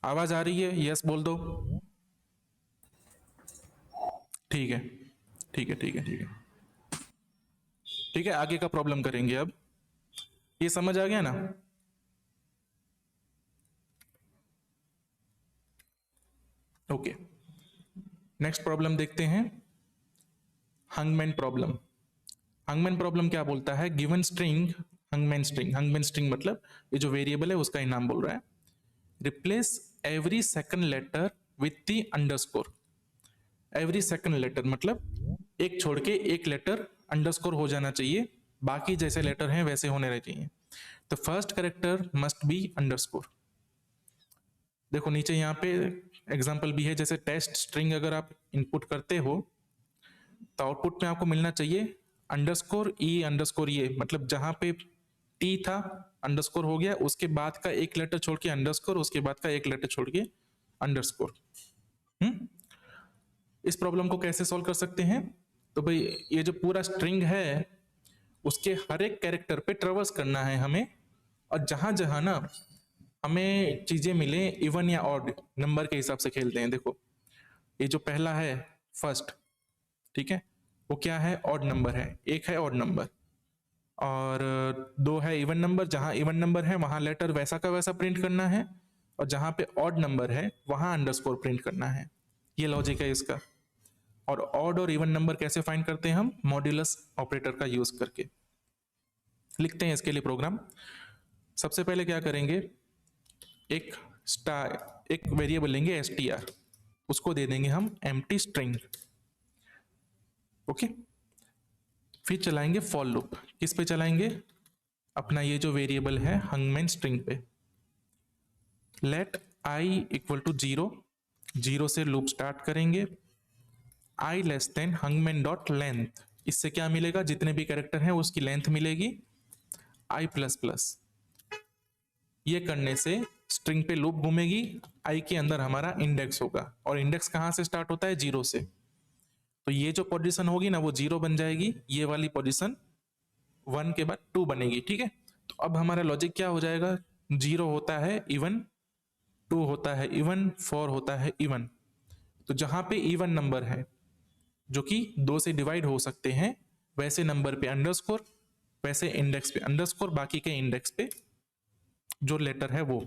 आवाज आ रही है? यस बोल दो। ठीक है ठीक है ठीक है ठीक है ठीक है, आगे का प्रॉब्लम करेंगे अब। ये समझ आ गया ना? ओके, नेक्स्ट प्रॉब्लम देखते हैं। हंगमैन प्रॉब्लम। हंगमैन प्रॉब्लम क्या बोलता है? गिवन स्ट्रिंग, हंगमैन स्ट्रिंग, हंगमैन स्ट्रिंग मतलब ये जो वेरिएबल है उसका ही नाम बोल रहा है। Replace every second letter with the underscore. Every second letter मतलब एक छोड़ के एक लेटर अंडरस्कोर हो जाना चाहिए, बाकी जैसे लेटर हैं वैसे होने रह चाहिए। तो first character must be underscore. देखो नीचे यहाँ पे एग्जांपल भी है, जैसे टेस्ट स्ट्रिंग अगर आप इनपुट करते हो तो आउटपुट में आपको मिलना चाहिए अंडरस्कोर ई अंडरस्कोर ये, मतलब जहां पे टी था अंडरस्कोर हो गया, उसके बाद का एक लेटर छोड़ के अंडरस्कोर, उसके बाद का एक लेटर छोड़ के अंडरस्कोर। हम्म इस प्रॉब्लम को कैसे सॉल्व कर सकते हैं? तो भाई ये जो पूरा स्ट्रिंग है उसके हर एक कैरेक्टर पे ट्रेवर्स करना है हमें, और जहां जहां ना हमें चीजें मिले इवन या ऑड नंबर के हिसाब से खेलते हैं। देखो ये जो पहला है फर्स्ट, ठीक है, वो क्या है? ऑड नंबर है, एक है ऑड नंबर, और दो है इवन नंबर। जहां इवन नंबर है वहां लेटर वैसा का वैसा प्रिंट करना है, और जहां पे ऑड नंबर है वहां अंडरस्कोर प्रिंट करना है। ये लॉजिक है इसका। और ऑड और इवन नंबर कैसे फाइंड करते हैं हम? मॉड्यूलस ऑपरेटर का यूज करके। लिखते हैं इसके लिए प्रोग्राम। सबसे पहले क्या करेंगे, एक वेरिएबल लेंगे एसटीआर, उसको दे देंगे हम एम्प्टी स्ट्रिंग। ओके, फिर चलाएंगे फॉर लूप। किस पे चलाएंगे? अपना ये जो वेरिएबल है हंगमैन स्ट्रिंग पे। Let i equal to zero, zero से लूप स्टार्ट करेंगे। I less than hangman dot length, इससे क्या मिलेगा? जितने भी कैरेक्टर हैं उसकी लेंथ मिलेगी। आई प्लस प्लस, ये करने से स्ट्रिंग पे लूप घूमेगी, आई के अंदर हमारा इंडेक्स होगा, और इंडेक्स कहां से स्टार्ट होता है? जीरो से। तो ये जो पोजीशन होगी ना वो जीरो बन जाएगी, ये वाली पोजीशन वन के बाद टू बनेगी। ठीक है, तो अब हमारा लॉजिक क्या हो जाएगा? जीरो होता है इवन, टू होता है इवन, फोर होता है इवन। तो जहां पे इवन नंबर है जो कि दो से डिवाइड हो सकते हैं, वैसे नंबर पे अंडरस्कोर, वैसे इंडेक्स पे अंडरस्कोर, बाकी के इंडेक्स पे जो लेटर है वो।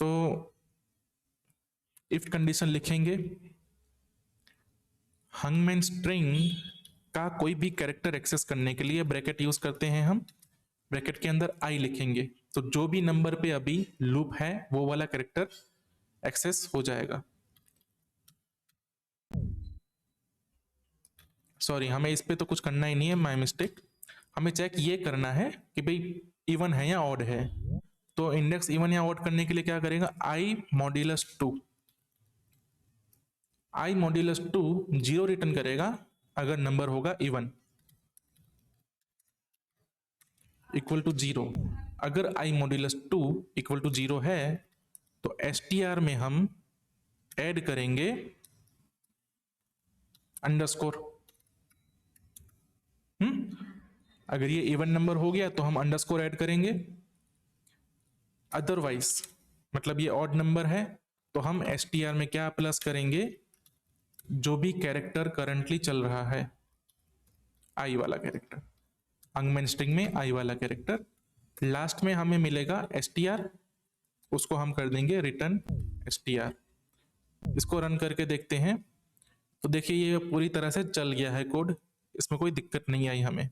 तो इफ कंडीशन लिखेंगे, हंगमैन स्ट्रिंग का कोई भी कैरेक्टर एक्सेस करने के लिए ब्रैकेट यूज करते हैं हम। ब्रैकेट के अंदर आई लिखेंगे, तो जो भी नंबर पे अभी लूप है वो वाला कैरेक्टर एक्सेस हो जाएगा। सॉरी, हमें इस पे तो कुछ करना ही नहीं है, माय मिस्टेक। हमें चेक ये करना है कि भाई इवन है या ऑड है। तो इंडेक्स इवन या ऑड करने के लिए क्या करेगा? I modulus two, I modulus two zero return करेगा अगर नंबर होगा इवन, इक्वल टू जीरो। अगर I modulus two equal to zero है तो एसटीआर में हम ऐड करेंगे अंडरस्कोर। अगर ये इवन नंबर हो गया तो हम अंडरस्कोर ऐड करेंगे, अदरवाइज मतलब ये ऑड नंबर है तो हम एसटीआर में क्या प्लस करेंगे? जो भी कैरेक्टर करंटली चल रहा है, आई वाला कैरेक्टर, हंगमैन स्ट्रिंग में आई वाला कैरेक्टर, लास्ट में हमें मिलेगा एसटीआर, उसको हम कर देंगे रिटर्न एसटीआर। इसको रन करके देखते हैं, तो देखिए ये पूरी तरह से चल गया है कोड, इसमें कोई दिक्कत नहीं आई हमें।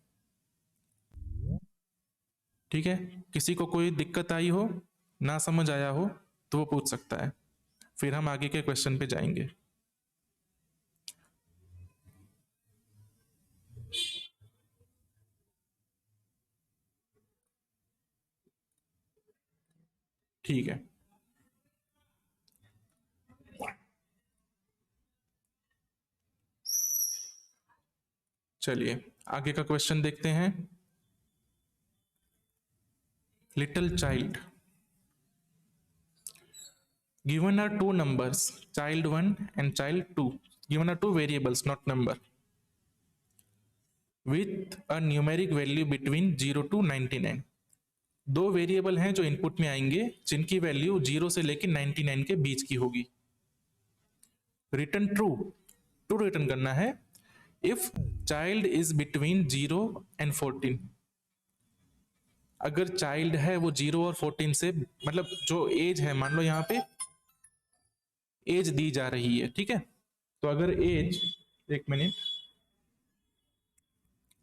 ठीक है, किसी को कोई दिक्कत आई हो, ना समझ आया हो तो वो पूछ सकता है, फिर हम आगे के क्वेश्चन पे जाएंगे। ठीक है, चलिए आगे का क्वेश्चन देखते हैं। Little child, given are two numbers, child 1 and child 2. Given are two variables, not number, with a numeric value between 0 to 99. दो वेरिएबल हैं जो इनपुट में आएंगे जिनकी वैल्यू 0 से लेकर 99 के बीच की होगी। रिटर्न ट्रू, ट्रू रिटर्न करना है if child is between 0 and 14। अगर चाइल्ड है वो 0 और 14 से, मतलब जो एज है, मान लो यहाँ पे एज दी जा रही है, ठीक है। तो अगर एज, एक मिनट,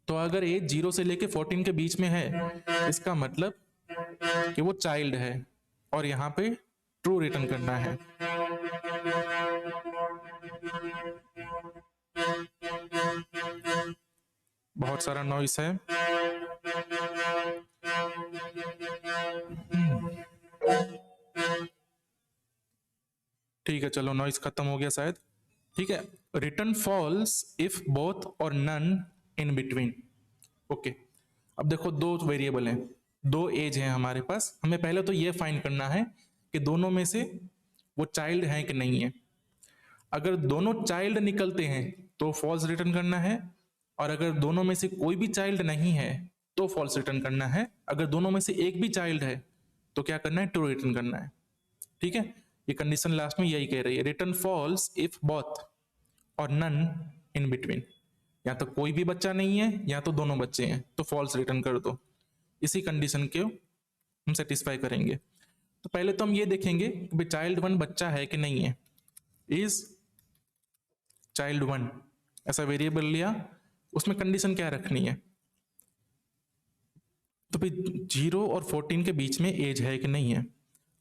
तो अगर एज 0 से लेके 14 के बीच में है, इसका मतलब कि वो चाइल्ड है, और यहाँ पे ट्रू रिटर्न करना है। बहुत सारा नॉइस है। ठीक है, चलो नॉइस खत्म हो गया शायद। ठीक है, रिटर्न फॉल्स इफ बोथ और नन इन बिटवीन। ओके, अब देखो दो वेरिएबल हैं, दो एज है हमारे पास, हमें पहले तो ये फाइंड करना है कि दोनों में से वो चाइल्ड है कि नहीं है। अगर दोनों चाइल्ड निकलते हैं तो फॉल्स रिटर्न करना है, और अगर दोनों में से कोई भी चाइल्ड नहीं है तो फॉल्स रिटर्न करना है। अगर दोनों में से एक भी चाइल्ड है तो क्या करना है, ट्रू रिटर्न करना है। ठीक है, ये कंडीशन लास्ट में यही कह रही है, रिटर्न फॉल्स इफ बोथ और नन इन बिटवीन। या तो कोई भी बच्चा नहीं है या तो दोनों बच्चे हैं, तो फॉल्स रिटर्न कर दो। इसी कंडीशन को हम सेटिस्फाई करेंगे। तो पहले तो हम ये देखेंगे कि चाइल्ड वन बच्चा है कि नहीं है। इज चाइल्ड वन, ऐसा वेरिएबल लिया, उसमें कंडीशन क्या रखनी है, तो भाई 0 और 14 के बीच में एज है कि नहीं है,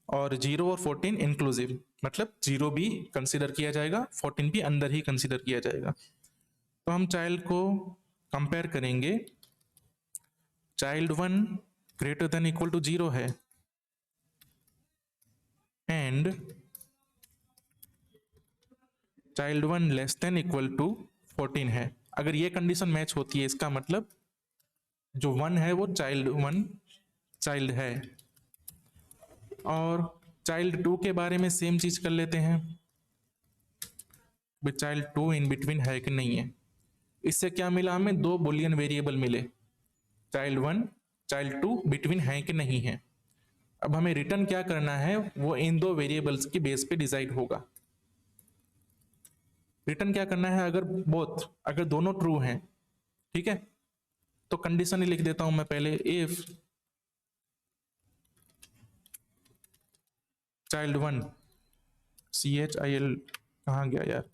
और 0 और 14 इंक्लूसिव, मतलब 0 भी कंसीडर किया जाएगा, 14 भी अंदर ही कंसीडर किया जाएगा। तो हम चाइल्ड को कंपेयर करेंगे, child one greater than equal to 0 है and child one less than equal to 14 है। अगर ये कंडीशन मैच होती है, इसका मतलब जो 1 है वो चाइल्ड वन चाइल्ड है। और चाइल्ड 2 के बारे में सेम चीज कर लेते हैं, चाइल्ड 2 इन बिटवीन है कि नहीं है। इससे क्या मिला, हमें दो बुलियन वेरिएबल मिले, चाइल्ड 1 चाइल्ड 2 बिटवीन है कि नहीं है। अब हमें रिटर्न क्या करना है, वो इन दो वेरिएबल्स की बेस पे डिसाइड होगा। रिटर्न क्या करना है, अगर बोथ, अगर दोनों ट्रू हैं, ठीक है, तो कंडीशन ही लिख देता हूं मैं पहले, इफ चाइल्ड वन, CHIL कहाँ गया यार,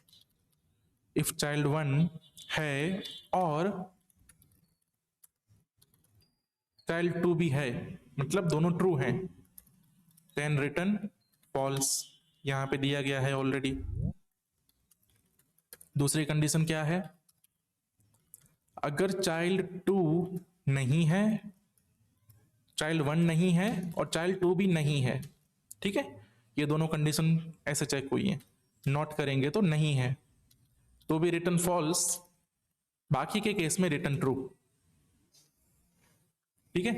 इफ चाइल्ड वन है और चाइल्ड 2 भी है, मतलब दोनों ट्रू हैं, देन रिटर्न फॉल्स, यहां पे दिया गया है ऑलरेडी। दूसरी कंडीशन क्या है, अगर चाइल्ड 2 नहीं है, चाइल्ड 1 नहीं है और चाइल्ड 2 भी नहीं है, ठीक है, ये दोनों कंडीशन ऐसे चेक हुई है, नॉट करेंगे तो नहीं है, तो भी रिटर्न फॉल्स, बाकी के केस में रिटर्न ट्रू। ठीक है,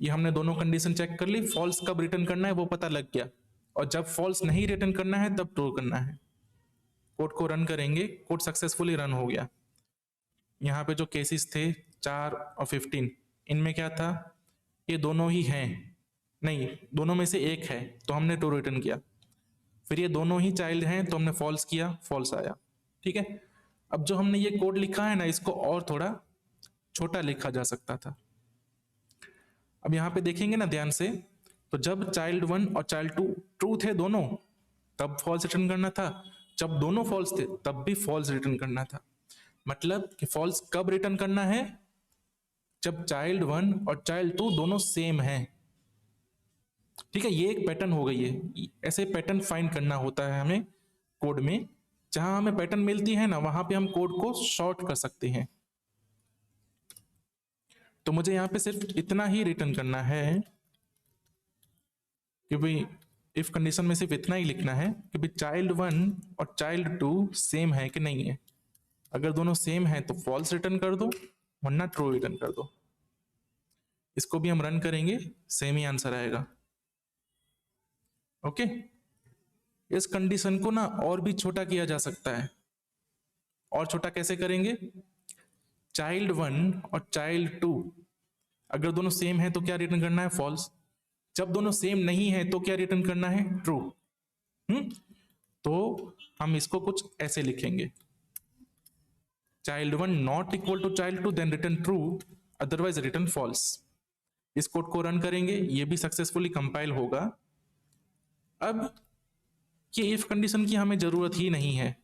ये हमने दोनों कंडीशन चेक कर ली, फॉल्स कब रिटर्न करना है वो पता लग गया, और जब फॉल्स नहीं रिटर्न करना है तब ट्रू करना है। कोड को रन करेंगे, कोड सक्सेसफुली रन हो गया। यहाँ पे जो केसेस थे 4 और 15, इनमें क्या था, ये दोनों ही हैं, नहीं दोनों में से एक है तो हमने ट्रू रिटर्न किया, फिर ये दोनों ही चाइल्ड हैं तो हमने फॉल्स किया, फॉल्स आया। ठीक है, अब जो हमने ये कोड लिखा है ना, इसको और थोड़ा छोटा लिखा जा सकता था। अब यहाँ पे देखेंगे ना ध्यान से, तो जब चाइल्ड 1 और चाइल्ड 2 ट्रू थे दोनों, तब फॉल्स रिटर्न करना था, जब दोनों फॉल्स थे तब भी फॉल्स रिटर्न करना था। मतलब कि फॉल्स कब रिटर्न करना है, जब चाइल्ड 1 और चाइल्ड 2 दोनों सेम हैं। ठीक है, ये एक पैटर्न हो गई है, ऐसे पैटर्न फाइंड करना होता है हमें कोड में, जहां हमें पैटर्न मिलती है ना, वहां पे हम कोड को शॉर्ट कर सकते हैं। तो मुझे यहां पे सिर्फ इतना ही रिटर्न करना है कि भाई इफ कंडीशन में सिर्फ इतना ही लिखना है कि भाई चाइल्ड 1 और चाइल्ड 2 सेम है कि नहीं है। अगर दोनों सेम है तो फॉल्स रिटर्न कर दो, वरना ट्रू रिटर्न कर दो। इसको भी हम रन करेंगे, सेम ही आंसर आएगा। ओके, इस कंडीशन को ना और भी छोटा किया जा सकता है। और छोटा कैसे करेंगे, चाइल्ड 1 और चाइल्ड 2 अगर दोनों सेम है तो क्या रिटर्न करना है, फॉल्स। जब दोनों सेम नहीं है तो क्या रिटर्न करना है, ट्रू। तो हम इसको कुछ ऐसे लिखेंगे, child1 not equal to child2 then return true, otherwise return false। इस कोड को रन करेंगे, ये भी सक्सेसफुली कंपाइल होगा। अब ये इफ कंडीशन की हमें जरूरत ही नहीं है,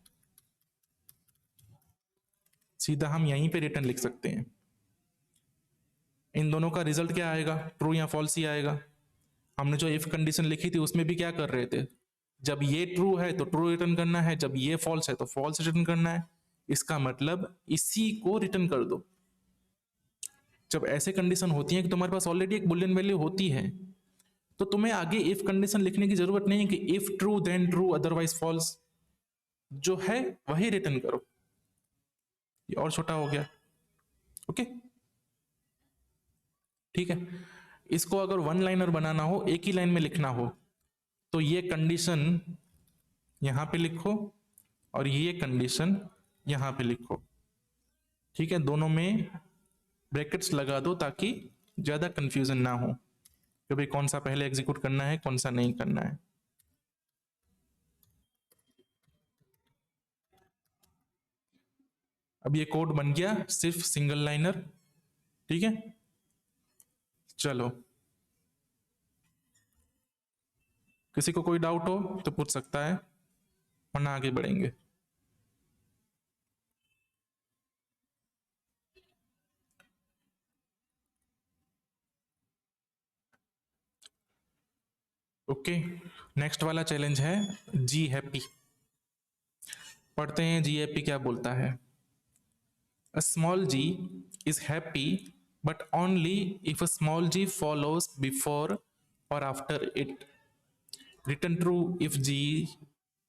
सीधा हम यहीं पे रिटर्न लिख सकते हैं। इन दोनों का रिजल्ट क्या आएगा, ट्रू या फॉल्स ही आएगा। हमने जो इफ कंडीशन लिखी थी उसमें भी क्या कर रहे थे, जब ये ट्रू है तो ट्रू रिटर्न करना है, जब ये फॉल्स है तो फॉल्स रिटर्न करना है। इसका मतलब इसी को रिटर्न कर दो। जब ऐसे कंडीशन होती है कि तुम्हारे पास ऑलरेडी एक बुलियन वैल्यू होती है, तो तुम्हें आगे इफ कंडीशन लिखने की जरूरत नहीं है कि if true then true otherwise false, जो है वही रिटर्न करो। ये और छोटा हो गया, ओके ठीक है। इसको अगर वन लाइनर बनाना हो, एक ही लाइन में लिखना हो, तो ये कंडीशन यहां पे लिखो और ये कंडीशन यहां पे लिखो, ठीक है। दोनों में ब्रैकेट्स लगा दो ताकि ज्यादा कंफ्यूजन ना हो कि भाई कौन सा पहले एग्जीक्यूट करना है कौन सा नहीं करना है। अब ये कोड बन गया सिर्फ सिंगल लाइनर, ठीक है। चलो, किसी को कोई डाउट हो तो पूछ सकता है, वरना आगे बढ़ेंगे। ओके, नेक्स्ट वाला चैलेंज है जी हैप्पी। पढ़ते हैं जी हैप्पी क्या बोलता है। A small G is happy but only if a small G follows before और after it, return true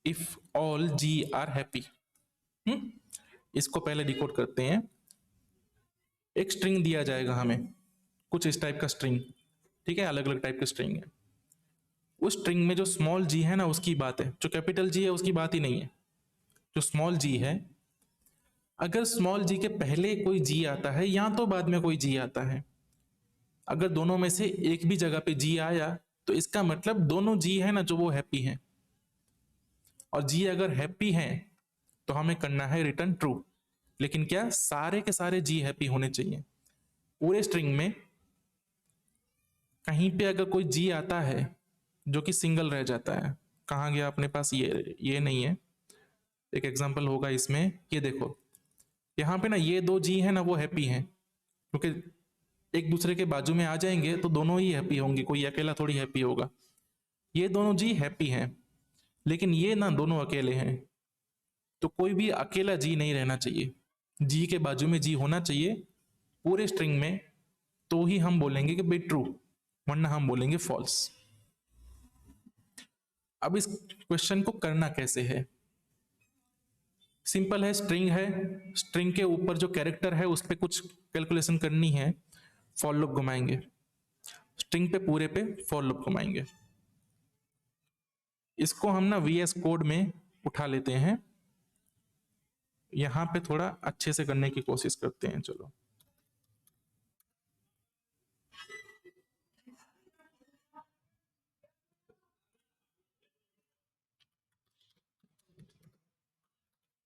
if all G are happy. इसको पहले डिकोड करते हैं। एक स्ट्रिंग दिया जाएगा हमें, कुछ इस टाइप का स्ट्रिंग, ठीक है, अलग अलग टाइप का स्ट्रिंग है। उस स्ट्रिंग में जो स्मॉल जी है ना उसकी बात है, जो कैपिटल जी है उसकी बात ही नहीं है। जो स्मॉल जी है, अगर स्मॉल जी के पहले कोई जी आता है या तो बाद में कोई जी आता है, अगर दोनों में से एक भी जगह पे जी आया तो इसका मतलब दोनों जी है ना जो वो हैप्पी हैं। और जी अगर हैप्पी हैं तो हमें करना है रिटर्न ट्रू। लेकिन क्या सारे के सारे जी हैप्पी होने चाहिए। पूरे स्ट्रिंग में कहीं पे अगर कोई जी आता है जो कि सिंगल रह जाता है, कहाँ गया अपने पास, ये नहीं है। एक एग्जांपल होगा इसमें, ये देखो यहाँ पे ना ये दो जी है ना वो हैप्पी हैं, क्योंकि एक दूसरे के बाजू में आ जाएंगे तो दोनों ही हैप्पी होंगे, कोई अकेला थोड़ी हैप्पी होगा। ये दोनों जी हैप्पी हैं, लेकिन ये ना दोनों अकेले हैं, तो कोई भी अकेला जी नहीं रहना चाहिए, जी के बाजू में जी होना चाहिए पूरे स्ट्रिंग में। तो ही हम बोलेंगे कि भाई ट्रू, वरना हम बोलेंगे फॉल्स। अब इस क्वेश्चन को करना कैसे है, सिंपल है। स्ट्रिंग है, स्ट्रिंग के ऊपर जो कैरेक्टर है उस पर कुछ कैलकुलेशन करनी है, फॉर लूप घुमाएंगे, स्ट्रिंग पे पूरे पे फॉर लूप घुमाएंगे। इसको हम ना वीएस कोड में उठा लेते हैं, यहां पे थोड़ा अच्छे से करने की कोशिश करते हैं। चलो,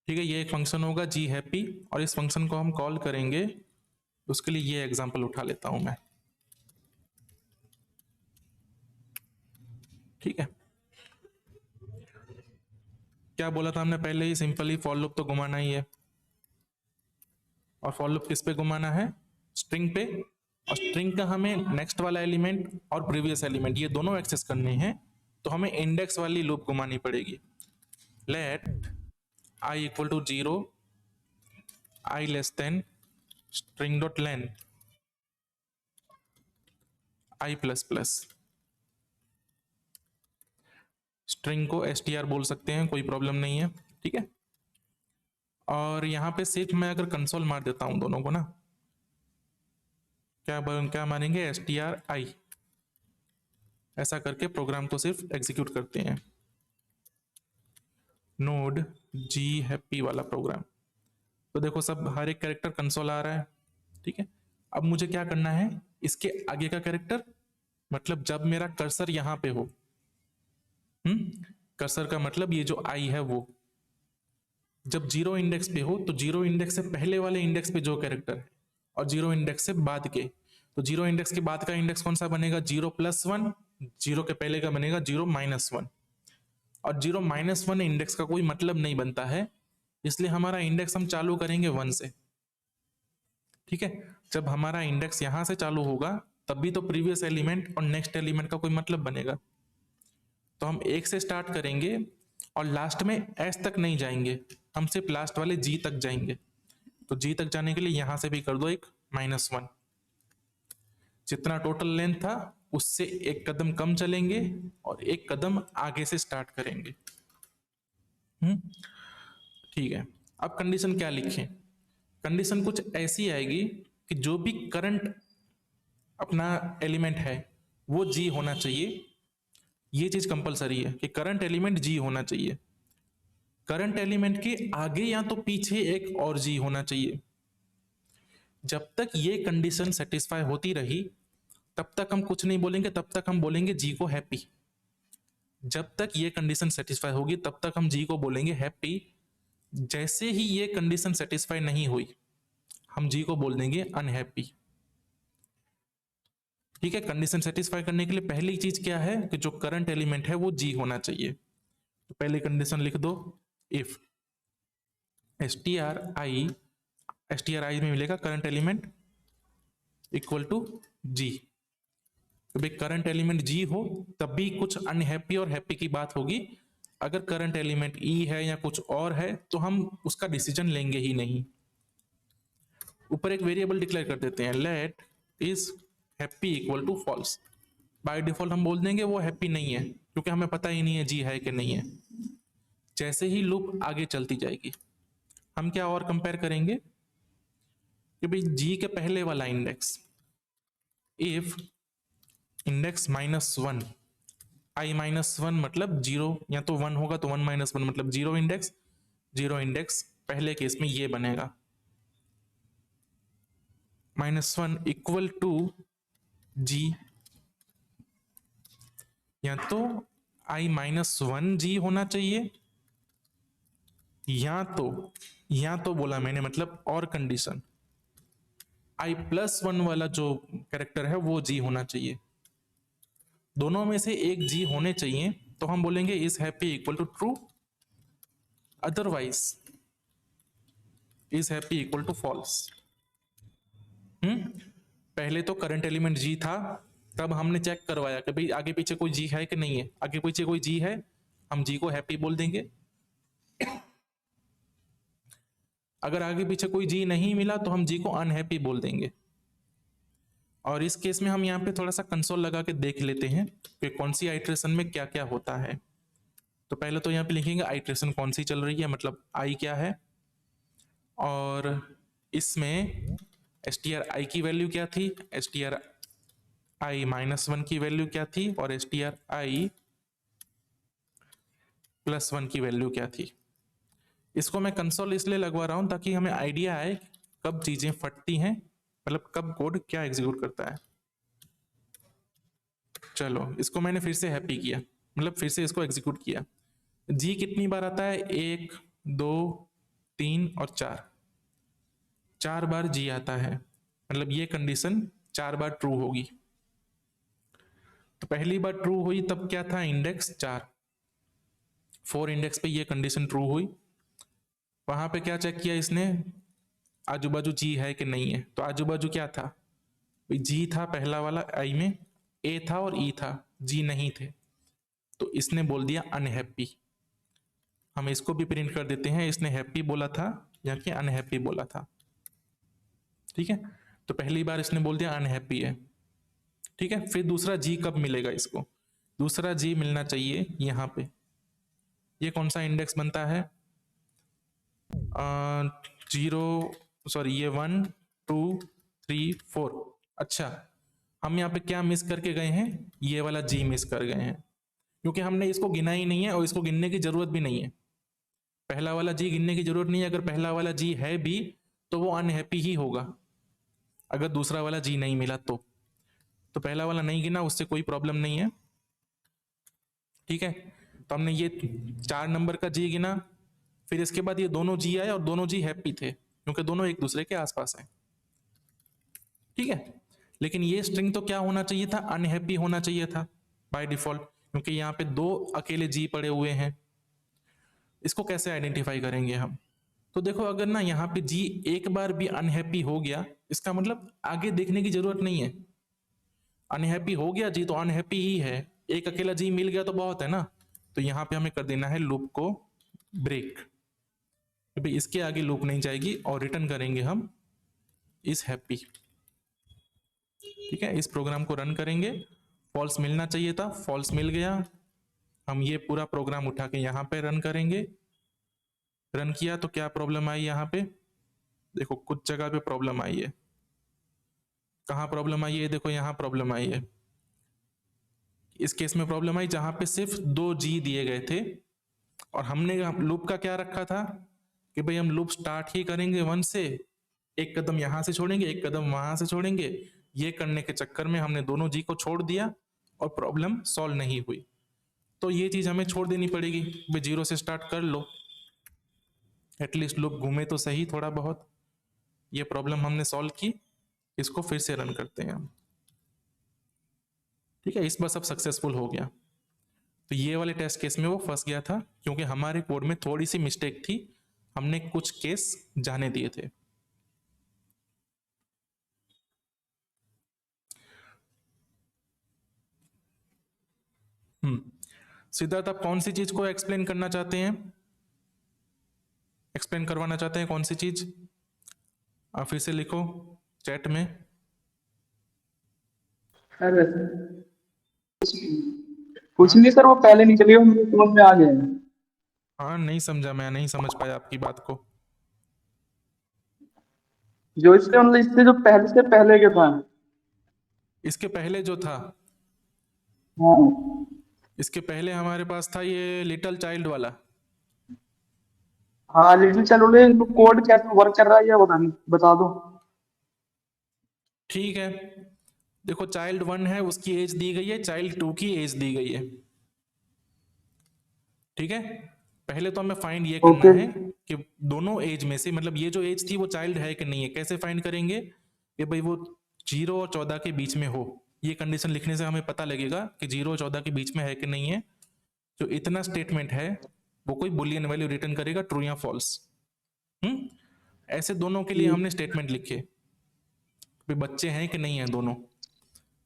ठीक है, ये एक फंक्शन होगा जी हैप्पी, और इस फंक्शन को हम कॉल करेंगे। उसके लिए ये एग्जांपल उठा लेता हूं मैं, ठीक है। क्या बोला था हमने पहले ही, सिंपली फॉर लूप तो घुमाना ही है। और फॉर लूप किस पे घुमाना है, स्ट्रिंग पे। और स्ट्रिंग का हमें नेक्स्ट वाला एलिमेंट और प्रीवियस एलिमेंट ये दोनों एक्सेस करने हैं, तो हमें इंडेक्स वाली लूप घुमानी पड़ेगी। Let i equal to 0, i less than string dot len i plus plus. String को str बोल सकते हैं, कोई प्रॉब्लम नहीं है, ठीक है। और यहां पे सिर्फ मैं अगर कंसोल मार देता हूं दोनों को ना, क्या मारेंगे, str i, ऐसा करके प्रोग्राम को सिर्फ एग्जीक्यूट करते हैं। नोड जी हैप्पी वाला प्रोग्राम, तो देखो सब हर एक कैरेक्टर कंसोल आ रहा है, ठीक है। अब मुझे क्या करना है, इसके आगे का कैरेक्टर, मतलब जब मेरा कर्सर यहां पे हो, कर्सर का मतलब ये जो आई है वो जब जीरो इंडेक्स पे हो, तो जीरो इंडेक्स से पहले वाले इंडेक्स पे जो कैरेक्टर है, और जीरो इंडेक्स से बाद के, तो जीरो इंडेक्स के बाद का इंडेक्स कौन सा बनेगा, 0+1, जीरो के पहले का बनेगा 0-1, और 0-1 इंडेक्स का कोई मतलब नहीं बनता है, इसलिए हमारा इंडेक्स हम चालू करेंगे 1 से। ठीक है, जब हमारा इंडेक्स यहां से चालू होगा तब भी तो प्रीवियस एलिमेंट और नेक्स्ट एलिमेंट का कोई मतलब बनेगा। तो हम 1 से स्टार्ट करेंगे और लास्ट में एस तक नहीं जाएंगे, हम सिर्फ लास्ट वाले जी तक जाएंगे। तो जी तक जाने के लिए यहां से भी कर दो एक -1, जितना टोटल लेंथ था उससे एक कदम कम चलेंगे और एक कदम आगे से स्टार्ट करेंगे। ठीक है, अब कंडीशन क्या लिखें? कंडीशन कुछ ऐसी आएगी कि जो भी करंट अपना एलिमेंट है वो जी होना चाहिए। ये चीज कंपलसरी है कि करंट एलिमेंट जी होना चाहिए। करंट एलिमेंट के आगे या तो पीछे एक और जी होना चाहिए। जब तक ये कंडीशन सेटिस्फाई होती रही तब तक हम कुछ नहीं बोलेंगे, तब तक हम बोलेंगे जी को हैप्पी। जब तक ये कंडीशन सेटिस्फाई होगी तब तक हम जी को बोलेंगे हैप्पी। जैसे ही ये कंडीशन सेटिस्फाई नहीं हुई हम जी को बोल देंगे अनहैप्पी। ठीक है, कंडीशन सेटिस्फाई करने के लिए पहली चीज क्या है कि जो करंट एलिमेंट है वो जी होना चाहिए। तो पहली कंडीशन लिख दो, इफ stri में मिलेगा करंट एलिमेंट इक्वल टू जी। तो भाई करंट एलिमेंट जी हो तब भी कुछ अनहैप्पी और हैप्पी की बात होगी। अगर करंट एलिमेंट ई है या कुछ और है तो हम उसका डिसीजन लेंगे ही नहीं। ऊपर एक वेरिएबल डिक्लेयर कर देते हैं, let is happy equal to false. By default हम बोल देंगे वो हैप्पी नहीं है क्योंकि हमें पता ही नहीं है जी है कि नहीं है। जैसे ही लूप आगे चलती जाएगी हम क्या और कंपेयर करेंगे कि भाई जी के पहले वाला इंडेक्स, इफ इंडेक्स -1, i-1 मतलब जीरो, या तो 1 होगा तो 1-1 मतलब जीरो इंडेक्स। जीरो इंडेक्स पहले केस में ये बनेगा -1 इक्वल टू जी, या तो i-1 जी होना चाहिए या तो बोला मैंने मतलब और कंडीशन i+1 वाला जो कैरेक्टर है वो जी होना चाहिए। दोनों में से एक जी होने चाहिए तो हम बोलेंगे is happy equal to true, otherwise is happy equal to false. पहले तो करंट एलिमेंट जी था, तब हमने चेक करवाया कि भाई आगे पीछे कोई जी है कि नहीं है। आगे पीछे कोई जी है हम जी को हैप्पी बोल देंगे। अगर आगे पीछे कोई जी नहीं मिला तो हम जी को अनहैप्पी बोल देंगे। और इस केस में हम यहाँ पे थोड़ा सा कंसोल लगा के देख लेते हैं कि कौन सी आइट्रेशन में क्या क्या होता है। तो पहले तो यहाँ पे लिखेंगे आइट्रेशन कौन सी चल रही है, मतलब आई क्या है, और इसमें stri की वैल्यू क्या थी, stri-1 की वैल्यू क्या थी, और stri+1 की वैल्यू क्या थी। इसको मैं कंसोल इसलिए लगवा रहा हूं ताकि हमें आइडिया आए कब चीजें फटती हैं, मतलब कब कोड क्या एग्जीक्यूट करता है। चलो इसको मैंने फिर से हैप्पी किया, मतलब फिर से इसको एग्जीक्यूट किया। जी कितनी बार आता है, 1 2 3 और 4 बार जी आता है, मतलब ये कंडीशन 4 बार ट्रू होगी। तो पहली बार ट्रू हुई तब क्या था, इंडेक्स 4 इंडेक्स पे ये कंडीशन ट्रू हुई। वहां पे क्या चेक किया इसने, आजू बाजू जी है कि नहीं है। तो आजू बाजू क्या था, जी था पहला वाला आई में, ए था और ई था, जी नहीं थे, तो इसने बोल दिया अनहैप्पी। हम इसको भी प्रिंट कर देते हैं, इसने हैप्पी बोला था या कि अनहैप्पी बोला था। ठीक है, तो पहली बार इसने बोल दिया अनहैप्पी है। ठीक है, फिर दूसरा जी कब मिलेगा इसको, दूसरा जी मिलना चाहिए यहाँ पे। ये कौन सा इंडेक्स बनता है, 0, सॉरी ये 1 2 3 4। अच्छा, हम यहाँ पे क्या मिस करके गए हैं, ये वाला जी मिस कर गए हैं क्योंकि हमने इसको गिना ही नहीं है और इसको गिनने की जरूरत भी नहीं है। पहला वाला जी गिनने की जरूरत नहीं है, अगर पहला वाला जी है भी तो वो अनहैप्पी ही होगा अगर दूसरा वाला जी नहीं मिला तो। तो पहला वाला नहीं गिना, उससे कोई प्रॉब्लम नहीं है। ठीक है, तो हमने ये 4 नंबर का जी गिना, फिर इसके बाद ये दोनों जी आए और दोनों जी हैप्पी थे क्योंकि दोनों एक दूसरे के आसपास हैं। ठीक है, लेकिन ये स्ट्रिंग तो क्या होना चाहिए था, अनहैप्पी होना चाहिए था बाय डिफॉल्ट, क्योंकि यहाँ पे 2 अकेले जी पड़े हुए हैं। इसको कैसे आइडेंटिफाई करेंगे हम? तो देखो, अगर ना यहाँ पे जी एक बार भी अनहैप्पी हो गया, इसका मतलब आगे देखने की जरूरत नहीं है। अनहैप्पी हो गया जी तो अनहैप्पी ही है, एक अकेला जी मिल गया तो बहुत है ना। तो यहाँ पे हमें कर देना है लूप को ब्रेक, भाई इसके आगे लूप नहीं जाएगी और रिटर्न करेंगे हम इस हैप्पी। ठीक है, इस प्रोग्राम को रन करेंगे, फॉल्स मिलना चाहिए था, फॉल्स मिल गया। हम ये पूरा प्रोग्राम उठा के यहाँ पे रन करेंगे। रन किया तो क्या प्रॉब्लम आई यहाँ पे? देखो कुछ जगह पे प्रॉब्लम आई है। कहाँ प्रॉब्लम आई है? देखो यहाँ प्रॉब्लम आई है। इस केस में प्रॉब्लम आई जहां पे सिर्फ 2 जी दिए गए थे, और हमने लूप का क्या रखा था कि भाई हम लूप स्टार्ट ही करेंगे 1 से, एक कदम यहां से छोड़ेंगे, एक कदम वहां से छोड़ेंगे। ये करने के चक्कर में हमने दोनों जी को छोड़ दिया और प्रॉब्लम सॉल्व नहीं हुई। तो ये चीज हमें छोड़ देनी पड़ेगी, भाई 0 से स्टार्ट कर लो, एटलीस्ट लूप घूमे तो सही थोड़ा बहुत। ये प्रॉब्लम हमने सॉल्व की, इसको फिर से रन करते हैं हम। ठीक है, इस बार सब सक्सेसफुल हो गया। तो ये वाले टेस्ट केस में वो फंस गया था क्योंकि हमारे कोड में थोड़ी सी मिस्टेक थी, हमने कुछ केस जाने दिए थे। सिद्धार्थ, आप कौन सी चीज को एक्सप्लेन करना चाहते हैं, एक्सप्लेन करवाना चाहते हैं, कौन सी चीज? आप फिर से लिखो चैट में। अरे कुछ हाँ नहीं सर, वो पहले नहीं चली, वो मेरे समझ में आ गया है। हाँ, नहीं समझा, मैं नहीं समझ पाया आपकी बात को। जो इससे मतलब इससे जो पहले के था। इसके पहले जो था, हाँ इसके पहले हमारे पास था ये लिटिल चाइल्ड वाला। हाँ, लिटिल चैलेंज कोड कैसे वर्क कर रहा है ये बता नहीं, बता दो। ठीक है, देखो चाइल्ड 1 है, उसकी एज दी गई है, चाइल्ड 2 की एज दी गई है। ठीक है, पहले तो हमें फाइंड ये करना ओके। है कि दोनों एज में से, मतलब ये जो एज थी वो चाइल्ड है कि नहीं है। कैसे फाइंड करेंगे कि भाई वो 0 और 14 के बीच में हो। ये कंडीशन लिखने से हमें पता लगेगा कि 0 और 14 के बीच में है कि नहीं है। जो इतना स्टेटमेंट है वो कोई बुलियन वैल्यू रिटर्न करेगा, ट्रू या फॉल्स। हम्म ऐसे दोनों के लिए हमने स्टेटमेंट लिखे, भाई बच्चे हैं कि नहीं है दोनों।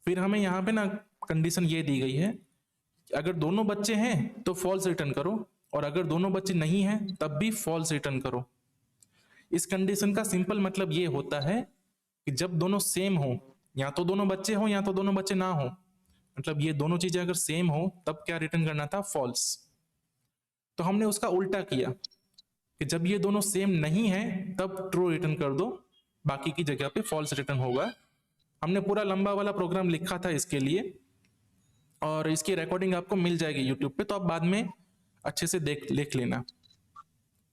फिर हमें यहाँ पे ना कंडीशन ये दी गई है, अगर दोनों बच्चे हैं तो फॉल्स रिटर्न करो, और अगर दोनों बच्चे नहीं हैं तब भी फॉल्स रिटर्न करो। इस कंडीशन का सिंपल मतलब ये होता है कि जब दोनों सेम हो, या तो दोनों बच्चे हो या तो दोनों बच्चे ना हो, मतलब ये दोनों चीजें अगर सेम हो तब क्या रिटर्न करना था, फॉल्स। तो हमने उसका उल्टा किया कि जब ये दोनों सेम नहीं है तब ट्रू रिटर्न कर दो, बाकी की जगह पे फॉल्स रिटर्न होगा। हमने पूरा लंबा वाला प्रोग्राम लिखा था इसके लिए, और इसकी रिकॉर्डिंग आपको मिल जाएगी यूट्यूब पे, तो आप बाद में अच्छे से देख लेना।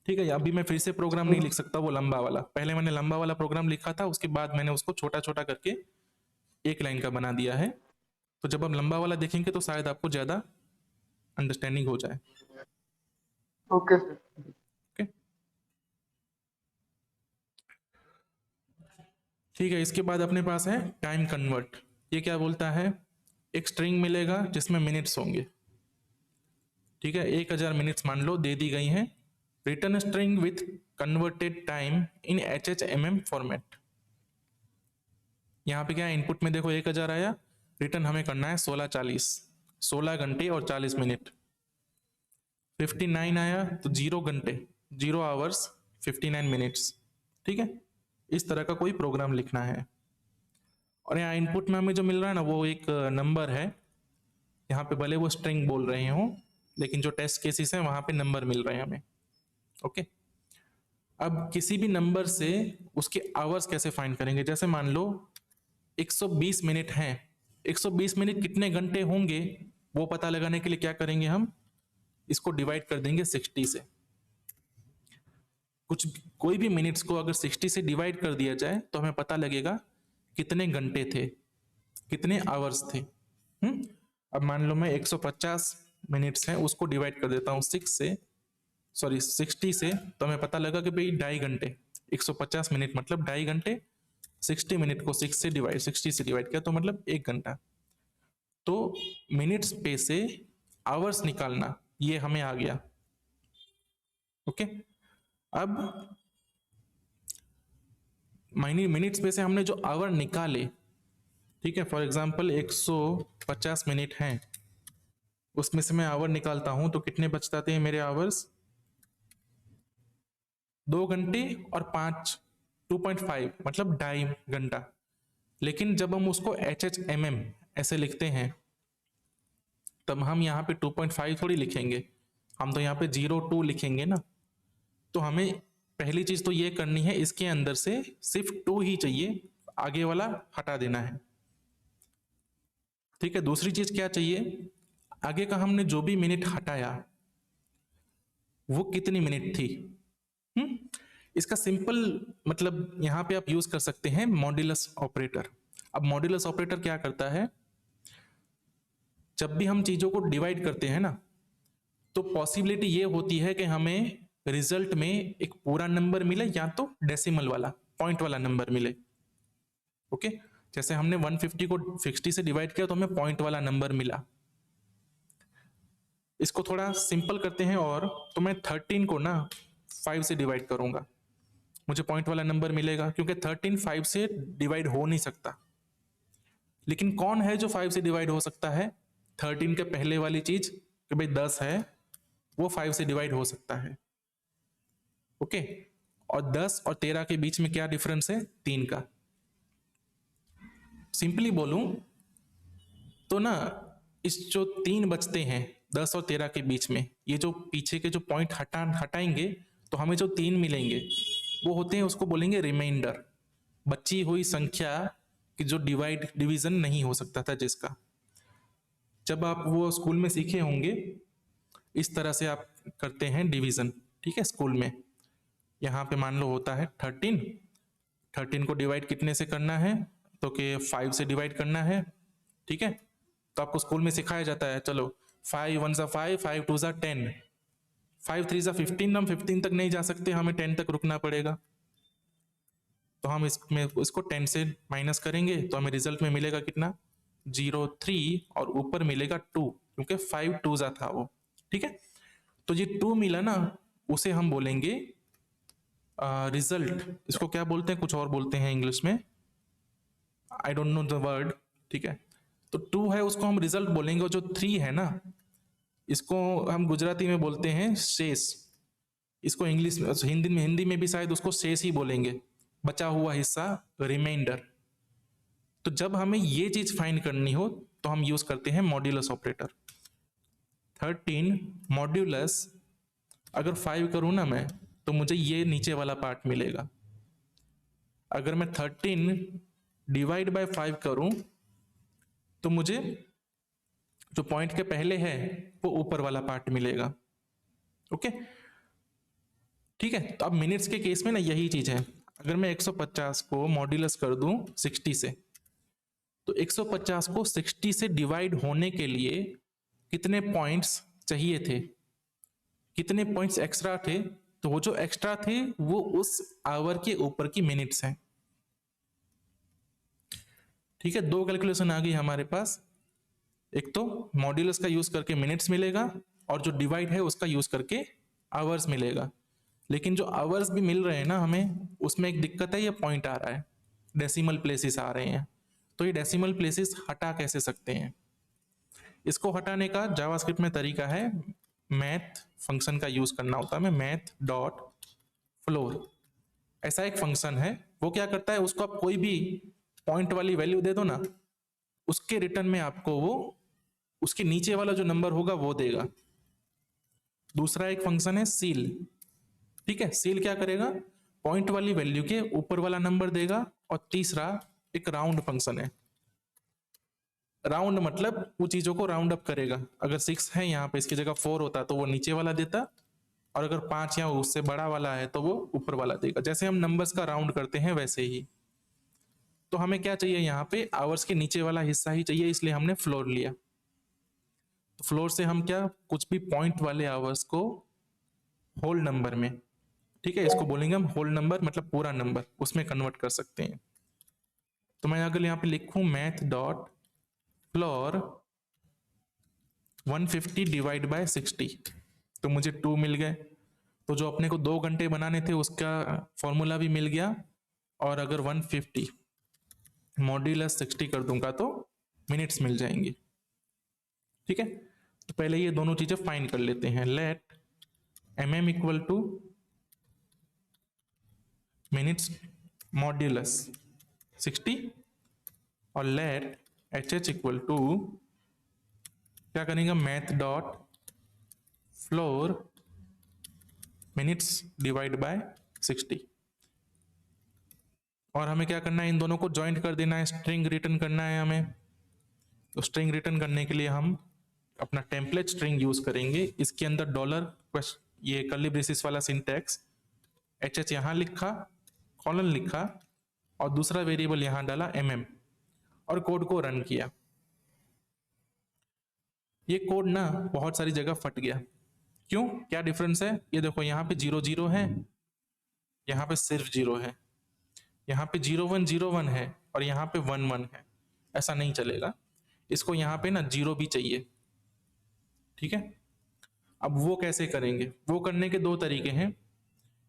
ठीक है, अभी मैं फिर से प्रोग्राम नहीं लिख सकता वो लंबा वाला, पहले मैंने लंबा वाला प्रोग्राम लिखा था, उसके बाद मैंने उसको छोटा छोटा करके एक लाइन का बना दिया है। तो जब आप लंबा वाला देखेंगे तो शायद आपको ज्यादा अंडरस्टैंडिंग हो जाए। Okay sir. ओके, ठीक है, इसके बाद अपने पास है टाइम कन्वर्ट। ये क्या बोलता है, एक स्ट्रिंग मिलेगा जिसमें मिनट्स होंगे। ठीक है, 1000 मिनट्स मान लो दे दी गई हैं। Return string with converted time in HHMM format. यहाँ पे क्या इनपुट में देखो 1000 आया, रिटर्न हमें करना है 16:40, 16 घंटे और 40 मिनट। 59 आया तो 0 घंटे, 0 आवर्स 59 मिनट्स। ठीक है, इस तरह का कोई प्रोग्राम लिखना है। और यहाँ इनपुट में हमें जो मिल रहा है ना वो एक नंबर है। यहाँ पे भले वो स्ट्रिंग बोल रहे हो, लेकिन जो टेस्ट केसेस हैं वहां पे नंबर मिल रहे हैं हमें। ओके, अब किसी भी नंबर से उसके आवर्स कैसे फाइंड करेंगे? जैसे मान लो 120 मिनट हैं, 120 मिनट कितने घंटे होंगे वो पता लगाने के लिए क्या करेंगे हम, इसको डिवाइड कर देंगे 60 से। कुछ कोई भी मिनट्स को अगर 60 से डिवाइड कर दिया जाए तो हमें पता लगेगा कितने घंटे थे। कितने आवर्स थे। अब मान लो मैं 150 मिनट्स हैं उसको डिवाइड कर देता हूँ 60 से, तो हमें पता लगा कि भाई 2.5 घंटे, 150 मिनट मतलब 2.5 घंटे, 60 मिनट को 60 से डिवाइड किया तो मतलब 1 घंटा। तो मिनट्स पे से आवर्स निकालना ये हमें आ गया। ओके, अब मिनट्स पे से हमने जो आवर निकाले, ठीक है, फॉर एग्जांपल 150 मिनट हैं, उसमें से मैं आवर निकालता हूं तो कितने बच जाते हैं मेरे आवर्स, 2 घंटे और 5, 2.5 मतलब 2.5 घंटा। लेकिन जब हम उसको HHMM ऐसे लिखते हैं तब हम यहाँ पे 2.5 थोड़ी लिखेंगे, हम तो यहाँ पे 02 लिखेंगे ना। तो हमें पहली चीज तो ये करनी है, इसके अंदर से सिर्फ 2 ही चाहिए, आगे वाला हटा देना है। ठीक है, दूसरी चीज क्या चाहिए, आगे का हमने जो भी मिनट हटाया वो कितनी मिनट थी। हम्म इसका सिंपल मतलब यहां पे आप यूज कर सकते हैं मॉड्यूलस ऑपरेटर। अब मॉड्यूलस ऑपरेटर क्या करता है, जब भी हम चीजों को डिवाइड करते हैं ना, तो पॉसिबिलिटी ये होती है कि हमें रिजल्ट में एक पूरा नंबर मिले या तो डेसिमल वाला पॉइंट वाला नंबर मिले। ओके, जैसे हमने 150 को 60 से डिवाइड किया तो हमें पॉइंट वाला नंबर मिला। इसको थोड़ा सिंपल करते हैं, और तो मैं 13 को ना 5 से डिवाइड करूंगा, मुझे पॉइंट वाला नंबर मिलेगा, क्योंकि 13 5 से डिवाइड हो नहीं सकता। लेकिन कौन है जो 5 से डिवाइड हो सकता है, 13 के पहले वाली चीज कि भाई 10 है, वो 5 से डिवाइड हो सकता है। ओके, और 10 और 13 के बीच में क्या डिफरेंस है, 3 का। सिंपली बोलूं तो ना, इस जो 3 बचते हैं 10 और 13 के बीच में, ये जो पीछे के जो पॉइंट हटाएंगे तो हमें जो 3 मिलेंगे वो होते हैं, उसको बोलेंगे रिमाइंडर, बची हुई संख्या की जो डिवीजन नहीं हो सकता था जिसका। जब आप वो स्कूल में सीखे होंगे, इस तरह से आप करते हैं डिवीजन। ठीक है, स्कूल में यहाँ पे मान लो होता है 13 को डिवाइड कितने से करना है, तो कि 5 से डिवाइड करना है। ठीक है, तो आपको स्कूल में सिखाया जाता है, चलो 5 1 सा 5, 5 2 सा 10, 5 3 सा 15, हम 15 तक नहीं जा सकते, हमें 10 तक रुकना पड़ेगा। तो हम इसको 10 से माइनस करेंगे तो हमें रिजल्ट में मिलेगा कितना, 03, और ऊपर मिलेगा 2, क्योंकि 5 2 सा था वो। ठीक है, तो ये 2 मिला ना, उसे हम बोलेंगे रिजल्ट। इसको क्या बोलते हैं, कुछ और बोलते हैं इंग्लिश में, I don't know the word. ठीक है, तो 2 है उसको हम रिजल्ट बोलेंगे, और जो 3 है ना, इसको हम गुजराती में बोलते हैं शेष। इसको इंग्लिश में, हिंदी में भी शायद उसको शेष ही बोलेंगे, बचा हुआ हिस्सा, रिमाइंडर। तो जब हमें ये चीज फाइंड करनी हो तो हम यूज करते हैं मॉड्यूलस ऑपरेटर। 13 मॉड्यूलस अगर 5 करूं ना मैं, तो मुझे ये नीचे वाला पार्ट मिलेगा। अगर मैं 13 डिवाइड बाय 5 करूं तो मुझे जो पॉइंट के पहले है वो ऊपर वाला पार्ट मिलेगा। ओके, ठीक है, तो अब मिनट्स के केस में ना यही चीज है। अगर मैं 150 को मॉड्यूलस कर दूं 60 से, तो 150 को 60 से डिवाइड होने के लिए कितने पॉइंट्स चाहिए थे, कितने पॉइंट्स एक्स्ट्रा थे, तो वो जो एक्स्ट्रा थे वो उस आवर के ऊपर की मिनट्स हैं। ठीक है, 2 कैलकुलेशन आ गई हमारे पास, एक तो मॉड्यूलस का यूज करके मिनट्स मिलेगा, और जो डिवाइड है उसका यूज करके आवर्स मिलेगा। लेकिन जो आवर्स भी मिल रहे हैं ना हमें, उसमें एक दिक्कत है, ये पॉइंट आ रहा है, डेसिमल प्लेसेस आ रहे हैं। तो ये डेसिमल प्लेसेस हटा कैसे सकते हैं, इसको हटाने का जावास्क्रिप्ट में तरीका है, मैथ फंक्शन का यूज करना होता है। मैथ डॉट फ्लोर ऐसा एक फंक्शन है, वो क्या करता है, उसको आप कोई भी पॉइंट वाली वैल्यू दे दो ना, उसके रिटर्न में आपको वो उसके नीचे वाला जो नंबर होगा वो देगा। दूसरा एक फंक्शन है सील। ठीक है, सील क्या करेगा, पॉइंट वाली वैल्यू के ऊपर वाला नंबर देगा। और तीसरा एक राउंड फंक्शन है। राउंड मतलब वो चीजों को राउंड अप करेगा, अगर 6 है यहाँ पे, इसकी जगह 4 होता तो वो नीचे वाला देता, और अगर 5 या उससे बड़ा वाला है तो वो ऊपर वाला देगा। जैसे हम नंबर्स का राउंड करते हैं वैसे ही। तो हमें क्या चाहिए, यहाँ पे आवर्स के नीचे वाला हिस्सा ही चाहिए, इसलिए हमने फ्लोर लिया। तो फ्लोर से हम क्या, कुछ भी पॉइंट वाले आवर्स को होल नंबर में, ठीक है, इसको बोलेंगे हम होल नंबर, मतलब पूरा नंबर, उसमें कन्वर्ट कर सकते हैं। तो मैं अगर यहाँ पे लिखूं math dot floor 150 divide by 60, तो मुझे 2 मिल गए। तो जो अपने को 2 घंटे बनाने थे उसका फॉर्मूला भी मिल गया। और अगर 150 मॉड्यूलस 60 कर दूंगा तो मिनट्स मिल जाएंगे। ठीक है, तो पहले ये दोनों चीजें फाइंड कर लेते हैं। Let mm equal to minutes modulus 60 और लेट एच इक्वल टू क्या करेंगे, math dot floor minutes divide by 60। और हमें क्या करना है, इन दोनों को ज्वाइंट कर देना है, स्ट्रिंग रिटर्न करना है हमें। तो स्ट्रिंग रिटर्न करने के लिए हम अपना टेम्पलेट स्ट्रिंग यूज करेंगे। इसके अंदर डॉलर ये कर्ली ब्रेसिस वाला सिंटैक्स, एच यहां लिखा, कॉलन लिखा और दूसरा वेरिएबल यहां डाला mm और कोड को रन किया। ये कोड ना बहुत सारी जगह फट गया। क्यों, क्या डिफरेंस है, ये देखो यहाँ पे 0 0 है, यहाँ पे सिर्फ 0 है, यहाँ पे 0 1 0 1 है और यहाँ पे 1 1 है। ऐसा नहीं चलेगा, इसको यहाँ पे ना 0 भी चाहिए। ठीक है, अब वो कैसे करेंगे, वो करने के दो तरीके हैं।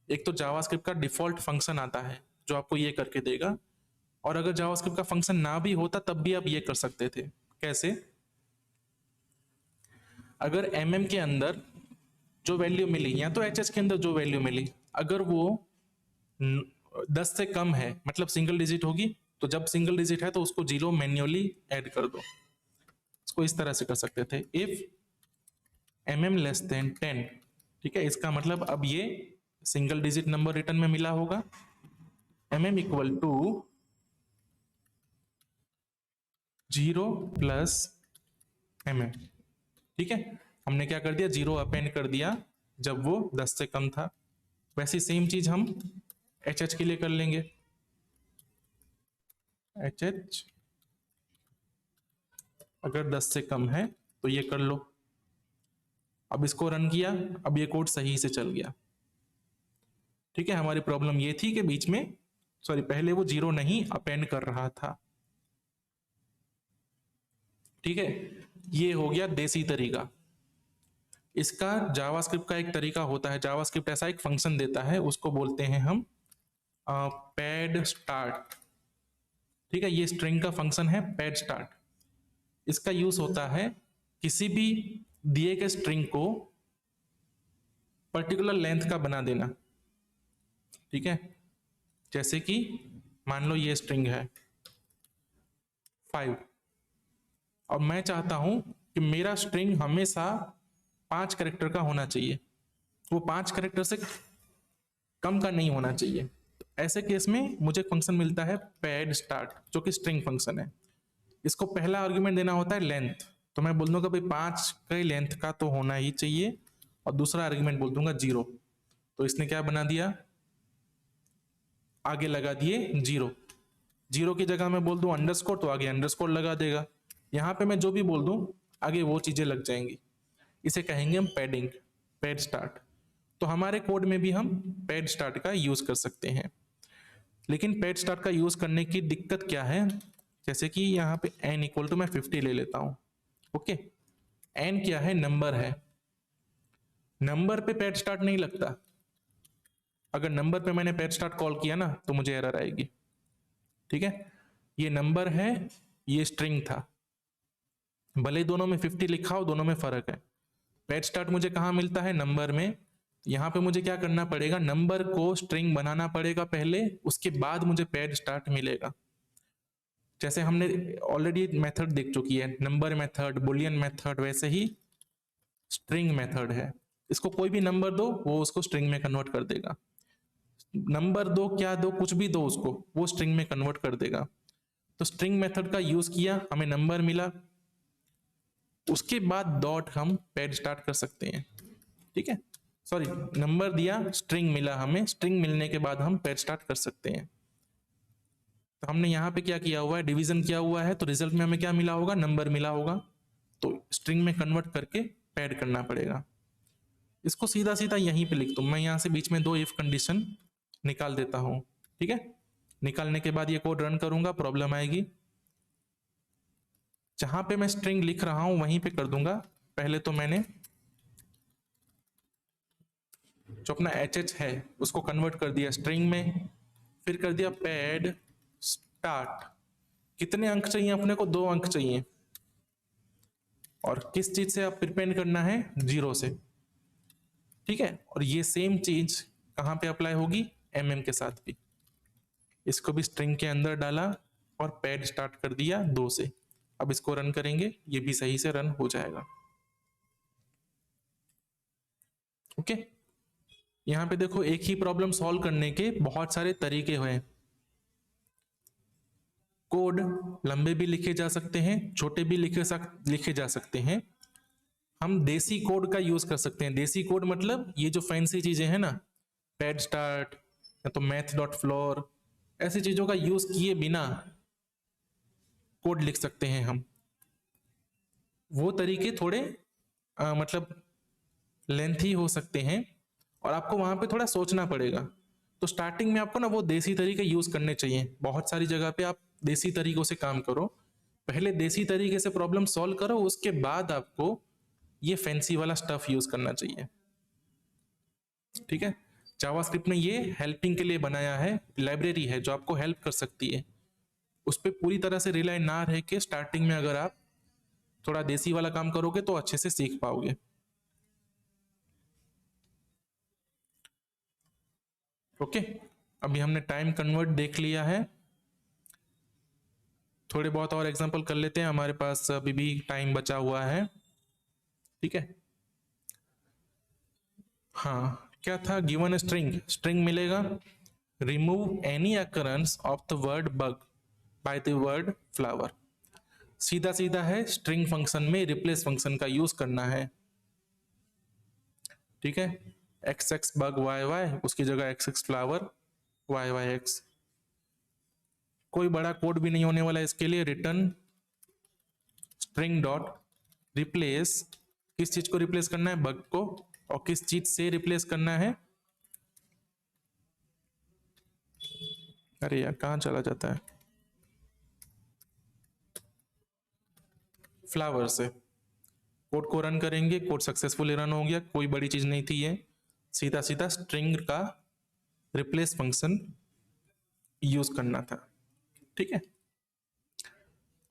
एक तो जावास्क्रिप्ट का डिफॉल्ट फंक्शन आता है जो आपको ये करके देगा, और अगर जावास्क्रिप्ट का फंक्शन ना भी होता तब भी आप ये कर सकते थे। कैसे, अगर mm के अंदर जो वैल्यू मिली या तो hh के अंदर जो वैल्यू मिली, अगर वो 10 से कम है, मतलब सिंगल डिजिट होगी, तो जब सिंगल डिजिट है तो उसको 0 मैन्युअली ऐड कर दो। इसको इस तरह से कर सकते थे, इफ mm लेस देन 10। ठीक है, इसका मतलब अब ये सिंगल डिजिट नंबर रिटर्न में मिला होगा। mm equal to 0 plus mm। ठीक है, हमने क्या कर दिया, 0 अपेंड कर दिया जब वो 10 से कम था। वैसे सेम चीज हम HH के लिए कर लेंगे। HH अगर 10 से कम है तो ये कर लो। अब इसको रन किया, अब ये कोड सही से चल गया। ठीक है, हमारी प्रॉब्लम ये थी कि बीच में, सॉरी, पहले वो 0 नहीं अपेंड कर रहा था। ठीक है, ये हो गया देसी तरीका। इसका जावास्क्रिप्ट का एक तरीका होता है, जावास्क्रिप्ट ऐसा एक फंक्शन देता है, उसको बोलते हैं हम पैड स्टार्ट। ठीक है, ये स्ट्रिंग का फंक्शन है पैड स्टार्ट। इसका यूज होता है किसी भी दिए गए स्ट्रिंग को पर्टिकुलर लेंथ का बना देना। ठीक है, जैसे कि मान लो ये स्ट्रिंग है 5 और मैं चाहता हूं कि मेरा स्ट्रिंग हमेशा 5 कैरेक्टर का होना चाहिए, वो 5 कैरेक्टर से कम का नहीं होना चाहिए। तो ऐसे केस में मुझे फंक्शन मिलता है पैड स्टार्ट, जो कि स्ट्रिंग फंक्शन है। इसको पहला आर्गुमेंट देना होता है लेंथ, तो मैं बोल दूंगा भाई 5 के लेंथ का तो होना ही चाहिए, और दूसरा आर्गुमेंट बोल दूंगा 0। तो इसने क्या बना दिया, आगे लगा दिए 0। 0 की जगह मैं बोल दूं अंडरस्कोर, तो आगे अंडरस्कोर लगा देगा। यहां पे मैं जो भी बोल दूं आगे वो चीजें लग जाएंगी। इसे कहेंगे हम पैडिंग, पैड स्टार्ट। तो हमारे कोड में भी हम पैड स्टार्ट का यूज कर सकते हैं। लेकिन पैड स्टार्ट का यूज करने की दिक्कत क्या है, जैसे कि यहाँ पे n इक्वल टू मैं 50 ले लेता हूं। ओके, n क्या है, नंबर है, नंबर पे पैड स्टार्ट नहीं लगता। अगर नंबर पे मैंने पैड स्टार्ट कॉल किया ना तो मुझे एरर आएगी। ठीक है, ये नंबर है, ये स्ट्रिंग था, भले दोनों में 50 लिखा हो, दोनों में फर्क है। पैड स्टार्ट मुझे कहां मिलता है, नंबर में। यहां पे मुझे क्या करना पड़ेगा, नंबर को स्ट्रिंग बनाना पड़ेगा पहले, उसके बाद मुझे पैड स्टार्ट मिलेगा। जैसे हमने ऑलरेडी मेथड देख चुकी है, नंबर मेथड, बुलियन मेथड, वैसे ही स्ट्रिंग मेथड है। इसको कोई भी नंबर दो वो उसको स्ट्रिंग में कन्वर्ट कर देगा। नंबर दो, क्या दो, कुछ भी दो उसको, वो स्ट्रिंग में कन्वर्ट कर देगा। तो स्ट्रिंग मेथड का यूज किया, हमें नंबर मिला, उसके बाद डॉट हम पैड स्टार्ट कर सकते हैं। ठीक है, सॉरी, नंबर दिया, स्ट्रिंग मिला हमें, स्ट्रिंग मिलने के बाद हम पैड स्टार्ट कर सकते हैं। तो हमने यहाँ पे क्या किया हुआ है, डिवीजन किया हुआ है, तो रिजल्ट में हमें क्या मिला होगा, नंबर मिला होगा, तो स्ट्रिंग में कन्वर्ट करके पैड करना पड़ेगा। इसको सीधा सीधा यहीं पे लिख दूं मैं, यहाँ से बीच में 2 इफ कंडीशन निकाल देता हूं। ठीक है, निकालने के बाद ये कोड रन करूंगा, प्रॉब्लम आएगी। जहां पे मैं स्ट्रिंग लिख रहा हूं वहीं पे कर दूंगा। पहले तो मैंने जो अपना एच है उसको कन्वर्ट कर दिया स्ट्रिंग में, फिर कर दिया पैड स्टार्ट। कितने अंक चाहिए अपने को, 2 अंक चाहिए, और किस चीज से आप प्रिपेंड करना है, 0 से। ठीक है, और ये सेम चीज कहां पे अप्लाई होगी, के साथ भी। इसको भी स्ट्रिंग के अंदर डाला और पैड स्टार्ट कर दिया 2 से। अब इसको रन करेंगे, ये भी सही से रन हो जाएगा। ओके, यहां पे देखो एक ही प्रॉब्लम सॉल्व करने के बहुत सारे तरीके हुए। कोड लंबे भी लिखे जा सकते हैं, छोटे भी लिखे जा सकते हैं। हम देसी कोड का यूज कर सकते हैं। देसी कोड मतलब ये जो फैंसी चीजें हैं ना, पैड स्टार्ट या तो मैथ डॉट फ्लोर, ऐसी चीजों का यूज किए बिना कोड लिख सकते हैं हम। वो तरीके थोड़े मतलब लेंथी हो सकते हैं और आपको वहां पे थोड़ा सोचना पड़ेगा। तो स्टार्टिंग में आपको ना वो देसी तरीके यूज करने चाहिए। बहुत सारी जगह पे आप देसी तरीकों से काम करो, पहले देसी तरीके से प्रॉब्लम सॉल्व करो, उसके बाद आपको ये फैंसी वाला स्टफ यूज करना चाहिए। ठीक है, जावास्क्रिप्ट ने ये हेल्पिंग के लिए बनाया है, लाइब्रेरी है जो आपको हेल्प कर सकती है। उस पर पूरी तरह से रिलाई ना रह के स्टार्टिंग में अगर आप थोड़ा देसी वाला काम करोगे तो अच्छे से सीख पाओगे। ओके, अभी हमने टाइम कन्वर्ट देख लिया है। थोड़े बहुत और एग्जांपल कर लेते हैं, हमारे पास अभी भी टाइम बचा हुआ है। ठीक है, हाँ क्या था, गिवन स्ट्रिंग, स्ट्रिंग मिलेगा, remove any occurrence of the word bug by the word flower. सीधा सीधा है, स्ट्रिंग फंक्शन में रिप्लेस फंक्शन का यूज करना है। ठीक है, x x bug y y, उसकी जगह x x flower y y x. कोई बड़ा कोड भी नहीं होने वाला इसके लिए। रिटर्न स्ट्रिंग डॉट रिप्लेस, किस चीज को रिप्लेस करना है, बग को, और किस चीज से रिप्लेस करना है, अरे यार कहां चला जाता है, फ्लावर से। कोड को रन करेंगे, कोड सक्सेसफुली रन हो गया, कोई बड़ी चीज नहीं थी ये, सीधा सीधा स्ट्रिंग का रिप्लेस फंक्शन यूज करना था। ठीक है,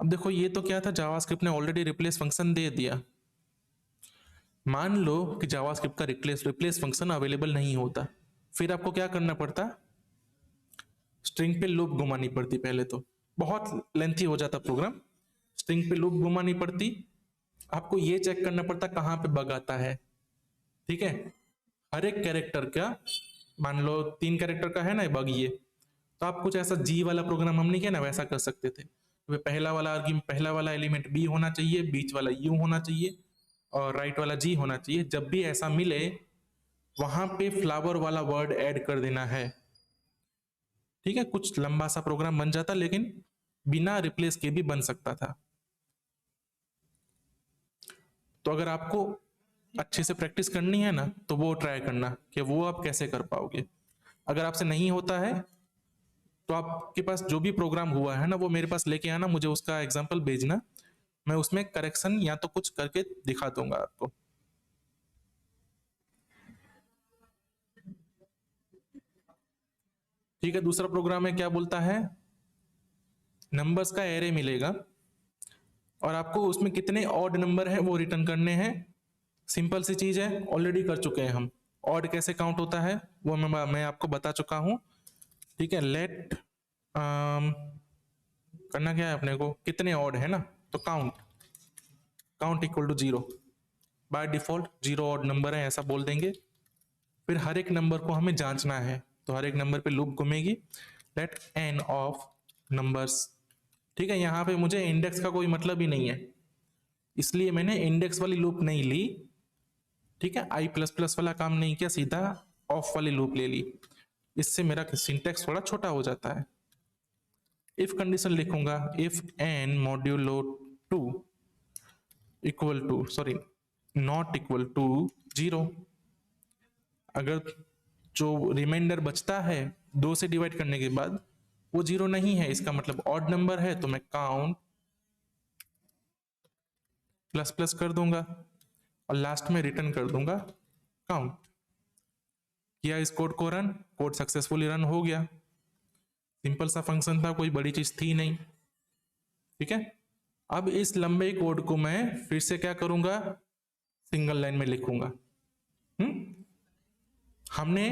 अब देखो ये तो क्या था, जावास्क्रिप्ट ने ऑलरेडी रिप्लेस फंक्शन दे दिया। मान लो कि जावास्क्रिप्ट का रिप्लेस फंक्शन अवेलेबल नहीं होता, फिर आपको क्या करना पड़ता, स्ट्रिंग पे लूप घुमानी पड़ती। पहले तो बहुत लेंथी हो जाता प्रोग्राम, स्ट्रिंग पे लूप घुमानी पड़ती, आपको ये चेक करना पड़ता कहां पे बग आता है। ठीक है, हर एक कैरेक्टर का, मान लो 3 कैरेक्टर का है ना बग ये, तो आप कुछ ऐसा जी वाला प्रोग्राम हमने किया ना, वैसा कर सकते थे। तो पहला वाला एलिमेंट बी होना चाहिए, बीच वाला यू होना चाहिए, और राइट वाला जी होना चाहिए। जब भी ऐसा मिले वहां पे फ्लावर वाला वर्ड ऐड कर देना है। ठीक है, कुछ लंबा सा प्रोग्राम बन जाता, लेकिन बिना रिप्लेस के भी बन सकता था। तो अगर आपको अच्छे से प्रैक्टिस करनी है ना, तो वो ट्राई करना कि वो आप कैसे कर पाओगे। अगर आपसे नहीं होता है तो आपके पास जो भी प्रोग्राम हुआ है ना, वो मेरे पास लेके आना, मुझे उसका एग्जांपल भेजना, मैं उसमें करेक्शन या तो कुछ करके दिखा दूंगा आपको। ठीक है, दूसरा प्रोग्राम है, क्या बोलता है, नंबर्स का एरे मिलेगा और आपको उसमें कितने ऑड नंबर है वो रिटर्न करने हैं। सिंपल सी चीज है, ऑलरेडी कर चुके हैं हम। ऑड कैसे काउंट होता है वो मैं आपको बता चुका हूं। ठीक है, लेट करना क्या है अपने को, कितने ऑड है ना, तो count, count equal to 0। By default 0 odd number है ऐसा बोल देंगे। फिर हर एक नंबर को हमें जांचना है, तो हर एक नंबर पे लूप घूमेगी, लेट एन ऑफ नंबर्स। ठीक है, यहां पे मुझे इंडेक्स का कोई मतलब ही नहीं है, इसलिए मैंने इंडेक्स वाली लूप नहीं ली। ठीक है, आई प्लस प्लस वाला काम नहीं किया, सीधा ऑफ वाली लूप ले ली। इससे मेरा सिंटेक्स थोड़ा छोटा हो जाता है। इफ कंडीशन लिखूंगा, if n modulo 2 equal to sorry not equal to 0, अगर जो रिमाइंडर बचता है 2 से डिवाइड करने के बाद वो 0 नहीं है, इसका मतलब ऑड नंबर है, तो मैं काउंट प्लस प्लस कर दूंगा और लास्ट में रिटर्न कर दूंगा काउंट। किया इस कोड को रन, कोड सक्सेसफुली रन हो गया। सिंपल सा फंक्शन था, कोई बड़ी चीज थी नहीं। ठीक है, अब इस लंबे कोड को मैं फिर से क्या करूंगा, सिंगल लाइन में लिखूंगा। हमने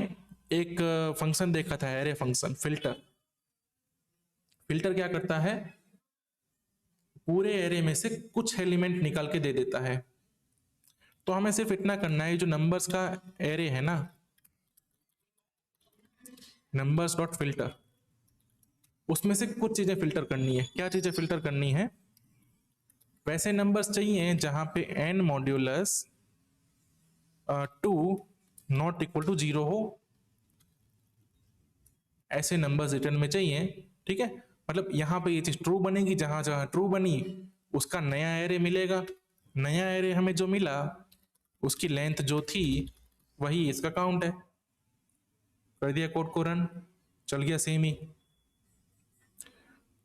एक फंक्शन देखा था, एरे फंक्शन फिल्टर। फिल्टर क्या करता है, पूरे एरे में से कुछ एलिमेंट निकाल के दे देता है। तो हमें सिर्फ इतना करना है, जो नंबर्स का एरे है ना, नंबर्स डॉट फिल्टर, उसमें से कुछ चीजें फिल्टर करनी है। क्या चीजें फिल्टर करनी है, वैसे नंबर्स चाहिए जहां पे n modulus 2 not equal to 0 हो, ऐसे नंबर्स रिटर्न में चाहिए। ठीक है, मतलब यहां पे ये चीज ट्रू बनेगी, जहां जहां ट्रू बनी उसका नया एरे मिलेगा। नया एरे हमें जो मिला उसकी लेंथ जो थी वही इसका काउंट है। कर दिया कोड को रन, चल गया सेम ही।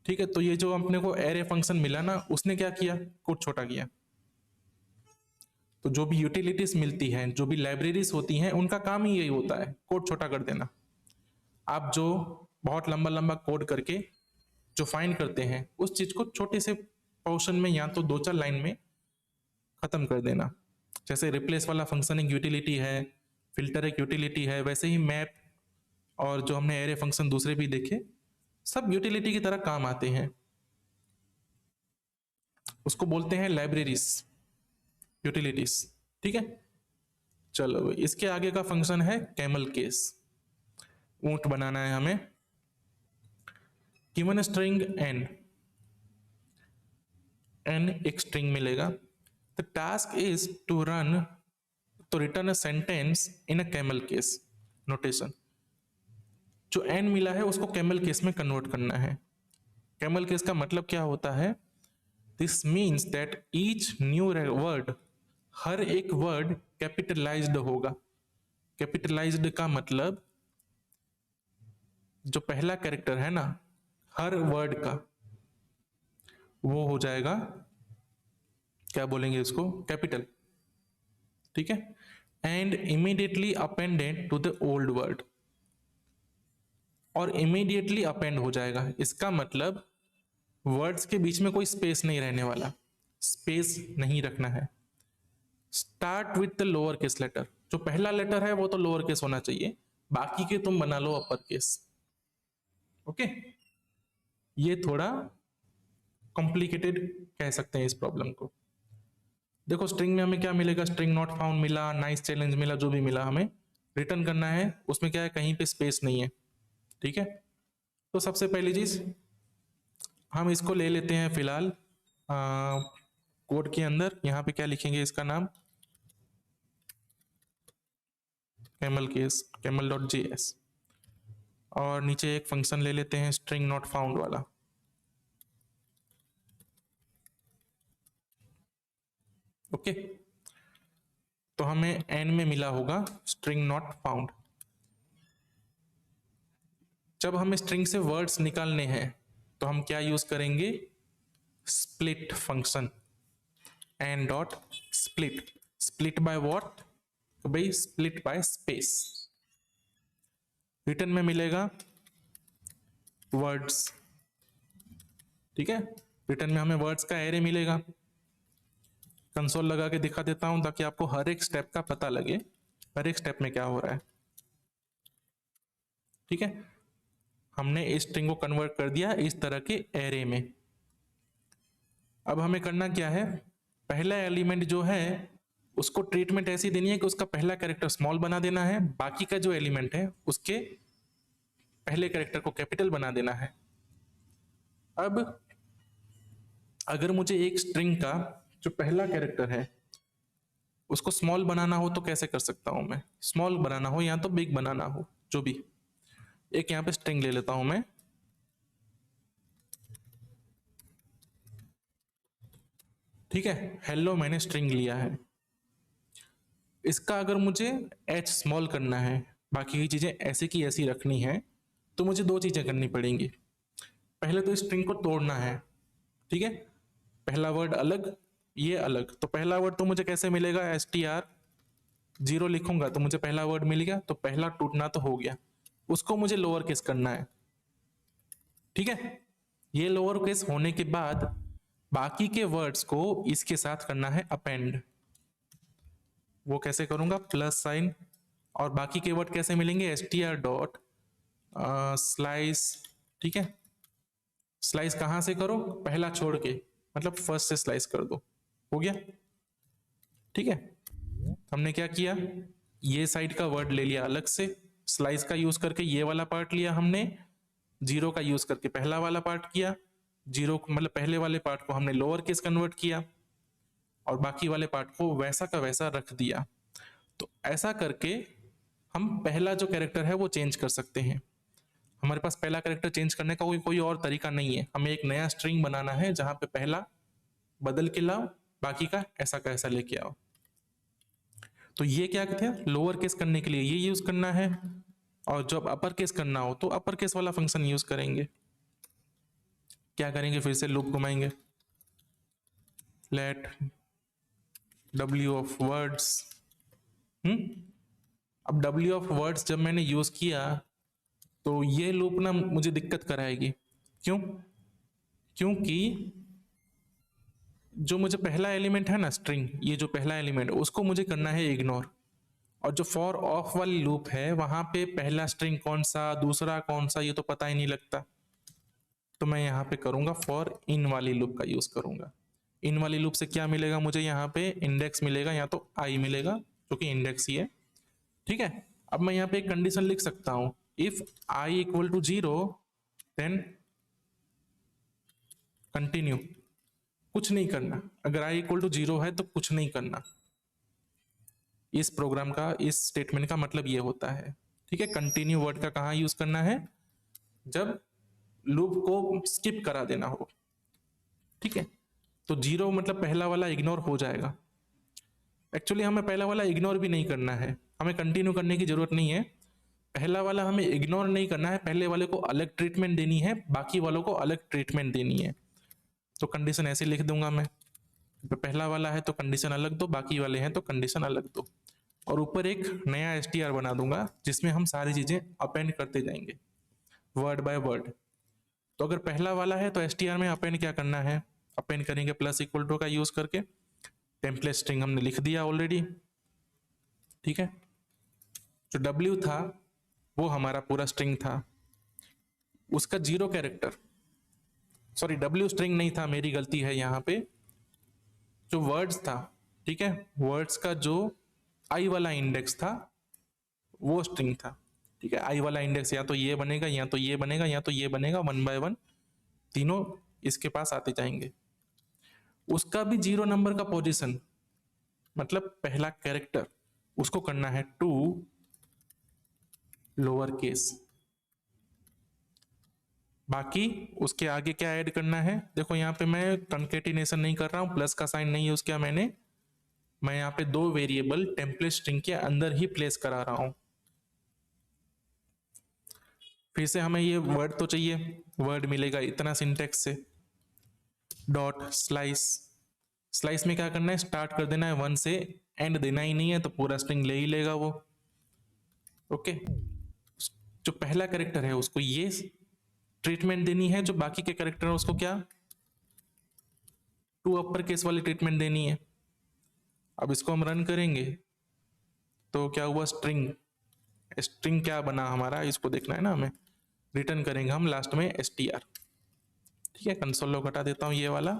ठीक है, तो ये जो अपने को एरे फंक्शन मिला ना, उसने क्या किया, कोड छोटा किया। तो जो भी यूटिलिटीज मिलती हैं, जो भी लाइब्रेरीज होती हैं, उनका काम ही यही होता है, कोड छोटा कर देना। आप जो बहुत लंबा लंबा कोड करके जो फाइंड करते हैं, उस चीज को छोटे से पोर्शन में या तो 2-4 लाइन में खत्म कर देना। जैसे रिप्लेस वाला फंक्शन एक यूटिलिटी है, फिल्टर एक यूटिलिटी है, वैसे ही मैप और जो हमने एरे फंक्शन दूसरे भी देखे, सब यूटिलिटी की तरह काम आते हैं। उसको बोलते हैं लाइब्रेरीज, यूटिलिटीज। ठीक है, चलो इसके आगे का फंक्शन है कैमल केस। ऊंट बनाना है हमें। गिवन स्ट्रिंग n एक स्ट्रिंग मिलेगा। The task is to run, तो return a sentence in a camel case notation. जो n मिला है उसको कैमल केस में कन्वर्ट करना है। कैमल केस का मतलब क्या होता है, this means that each new word, हर एक वर्ड कैपिटलाइज्ड होगा। कैपिटलाइज्ड का मतलब जो पहला कैरेक्टर है ना हर वर्ड का, वो हो जाएगा, क्या बोलेंगे इसको, कैपिटल। ठीक है, and immediately appended to the old word, और इमीडिएटली अपेंड हो जाएगा। इसका मतलब वर्ड्स के बीच में कोई स्पेस नहीं रहने वाला, स्पेस नहीं रखना है। Start with the lower case letter, जो पहला लेटर है वो तो लोअर केस होना चाहिए, बाकी के तुम बना लो अपर केस। ओके, ये थोड़ा कॉम्प्लिकेटेड कह सकते हैं इस प्रॉब्लम को। देखो स्ट्रिंग में हमें क्या मिलेगा, स्ट्रिंग नॉट फाउंड मिला, नाइस चैलेंज मिला, जो भी मिला हमें रिटर्न करना है। उसमें क्या है, कहीं पे स्पेस नहीं है। ठीक है, तो सबसे पहली चीज हम इसको ले लेते हैं फिलहाल कोड के अंदर। यहां पे क्या लिखेंगे, इसका नाम camel case, camel dot JS, और नीचे एक फंक्शन ले लेते हैं स्ट्रिंग नॉट फाउंड वाला। ओके, तो हमें n में मिला होगा स्ट्रिंग नॉट फाउंड। जब हमें स्ट्रिंग से वर्ड्स निकालने हैं तो हम क्या यूज करेंगे, split function, n dot split. Split by what, तो भाई स्प्लिट बाय स्पेस। रिटर्न में मिलेगा वर्ड्स। ठीक है, रिटर्न में हमें वर्ड्स का एरे मिलेगा। कंसोल लगा के दिखा देता हूं ताकि आपको हर एक स्टेप का पता लगे, हर एक स्टेप में क्या हो रहा है। ठीक है, हमने इस स्ट्रिंग को कन्वर्ट कर दिया इस तरह के एरे में। अब हमें करना क्या है, पहला एलिमेंट जो है उसको ट्रीटमेंट ऐसी देनी है कि उसका पहला कैरेक्टर स्मॉल बना देना है, बाकी का जो एलिमेंट है उसके पहले कैरेक्टर को कैपिटल बना देना है। अब अगर मुझे एक स्ट्रिंग का जो पहला कैरेक्टर है उसको स्मॉल बनाना हो तो कैसे कर सकता हूं मैं, स्मॉल बनाना हो या तो बिग बनाना हो, जो भी। एक यहां पे स्ट्रिंग ले लेता हूं मैं, ठीक है, हेलो मैंने स्ट्रिंग लिया है। इसका अगर मुझे h स्मॉल करना है, बाकी की चीजें ऐसे की ऐसी रखनी है, तो मुझे दो चीजें करनी पड़ेंगी। पहले तो स्ट्रिंग को तोड़ना है, ठीक है। पहला वर्ड अलग, ये अलग, तो पहला वर्ड तो मुझे कैसे मिलेगा, str जीरो लिखूंगा तो मुझे पहला वर्ड मिल गया, तो पहला टूटना तो हो गया। उसको मुझे लोअर केस करना है, ठीक है। ये लोअर केस होने के बाद बाकी के वर्ड्स को इसके साथ करना है अपेंड। वो कैसे करूंगा, प्लस साइन, और बाकी के वर्ड कैसे मिलेंगे, S T R dot slice, ठीक है। स्लाइस कहां से करो, पहला छोड़ के, मतलब फर्स्ट से स्लाइस कर दो, हो गया, ठीक है। हमने क्या किया, ये साइड का वर्ड ले लिया अलग से, स्लाइस का यूज करके ये वाला पार्ट लिया हमने, जीरो का यूज करके पहला वाला पार्ट किया, जीरो मतलब पहले वाले पार्ट को हमने लोअर केस कन्वर्ट किया, और बाकी वाले पार्ट को वैसा का वैसा रख दिया। तो ऐसा करके हम पहला जो कैरेक्टर है वो चेंज कर सकते हैं। हमारे पास पहला कैरेक्टर चेंज करने का कोई और तरीका नहीं है, हमें एक नया स्ट्रिंग बनाना है जहां पे पहला बदल के लाओ, बाकी का ऐसा लेके आओ। तो ये क्या कहते हैं, लोअर केस करने के लिए ये यूज करना है, और जब अपर केस करना हो तो अपर केस वाला फंक्शन यूज करेंगे। क्या करेंगे, फिर से लूप घुमाएंगे, लेट w ऑफ वर्ड्स। अब w ऑफ वर्ड्स जब मैंने यूज किया तो ये लूप ना मुझे दिक्कत कराएगी। क्यों, क्योंकि जो मुझे पहला एलिमेंट है ना स्ट्रिंग, ये जो पहला एलिमेंट उसको मुझे करना है इग्नोर, और जो फॉर ऑफ वाली लूप है वहां पे पहला स्ट्रिंग कौन सा दूसरा कौन सा ये तो पता ही नहीं लगता। तो मैं यहाँ पे करूंगा फॉर इन वाली लूप का यूज करूंगा। इन वाली लूप से क्या मिलेगा मुझे, यहाँ पे इंडेक्स मिलेगा या तो आई मिलेगा, जो कि इंडेक्स ही है, ठीक है। अब मैं यहाँ पे एक कंडीशन लिख सकता हूं, if i equal to zero then continue, कुछ नहीं करना। अगर आई इक्वल टू जीरो है तो कुछ नहीं करना। इस प्रोग्राम का, इस स्टेटमेंट का मतलब ये होता है, ठीक है। कंटिन्यू वर्ड का कहाँ यूज करना है, जब लूप को स्किप करा देना हो, ठीक है। तो जीरो मतलब पहला वाला इग्नोर हो जाएगा। एक्चुअली हमें पहला वाला इग्नोर भी नहीं करना है, हमें कंटिन्यू करने की जरूरत नहीं है। पहला वाला हमें इग्नोर नहीं करना है, पहले वाले को अलग ट्रीटमेंट देनी है, बाकी वालों को अलग ट्रीटमेंट देनी है। तो कंडीशन ऐसे लिख दूंगा मैं, तो पहला वाला है तो कंडीशन अलग दो, बाकी वाले हैं तो कंडीशन अलग दो, और ऊपर एक नया str बना दूंगा जिसमें हम सारी चीजें अपेंड करते जाएंगे वर्ड बाय वर्ड। तो अगर पहला वाला है तो str में अपेंड क्या करना है, अपेंड करेंगे प्लस इक्वल टू का यूज करके, टेम्पलेट स्ट्रिंग हमने लिख दिया ऑलरेडी, ठीक है। जो w था वो हमारा पूरा स्ट्रिंग था, उसका zero character, sorry w string नहीं था, मेरी गलती है यहाँ पे, जो वर्ड्स था, ठीक है, वर्ड्स का जो आई वाला इंडेक्स था वो स्ट्रिंग था, ठीक है। आई वाला इंडेक्स या तो ये बनेगा या तो ये बनेगा या तो ये बनेगा, वन बाय वन तीनों इसके पास आते जाएंगे। उसका भी जीरो नंबर का पोजीशन, मतलब पहला कैरेक्टर, उसको करना है टू लोअर केस। बाकी उसके आगे क्या ऐड करना है, देखो यहाँ पे मैं कंकेटिनेशन नहीं कर रहा हूं, प्लस का साइन नहीं यूज किया मैंने, मैं यहाँ पे दो वेरिएबल टेम्पलेट स्ट्रिंग के अंदर ही प्लेस करा रहा हूं। फिर से हमें ये वर्ड तो चाहिए, वर्ड मिलेगा इतना सिंटेक्स से, डॉट स्लाइस। स्लाइस में क्या करना है, स्टार्ट कर देना है वन से, एंड देना ही नहीं है तो पूरा स्ट्रिंग ले ही लेगा वो, ओके। जो पहला कैरेक्टर है उसको ये ट्रीटमेंट देनी है, जो बाकी के कैरेक्टर है उसको क्या, टू अपर केस वाली ट्रीटमेंट देनी है। अब इसको हम रन करेंगे तो क्या हुआ, स्ट्रिंग, स्ट्रिंग क्या बना हमारा, इसको देखना है ना हमें, रिटर्न करेंगे हम लास्ट में str, ठीक है। कंसोल लॉग हटा देता हूं ये वाला,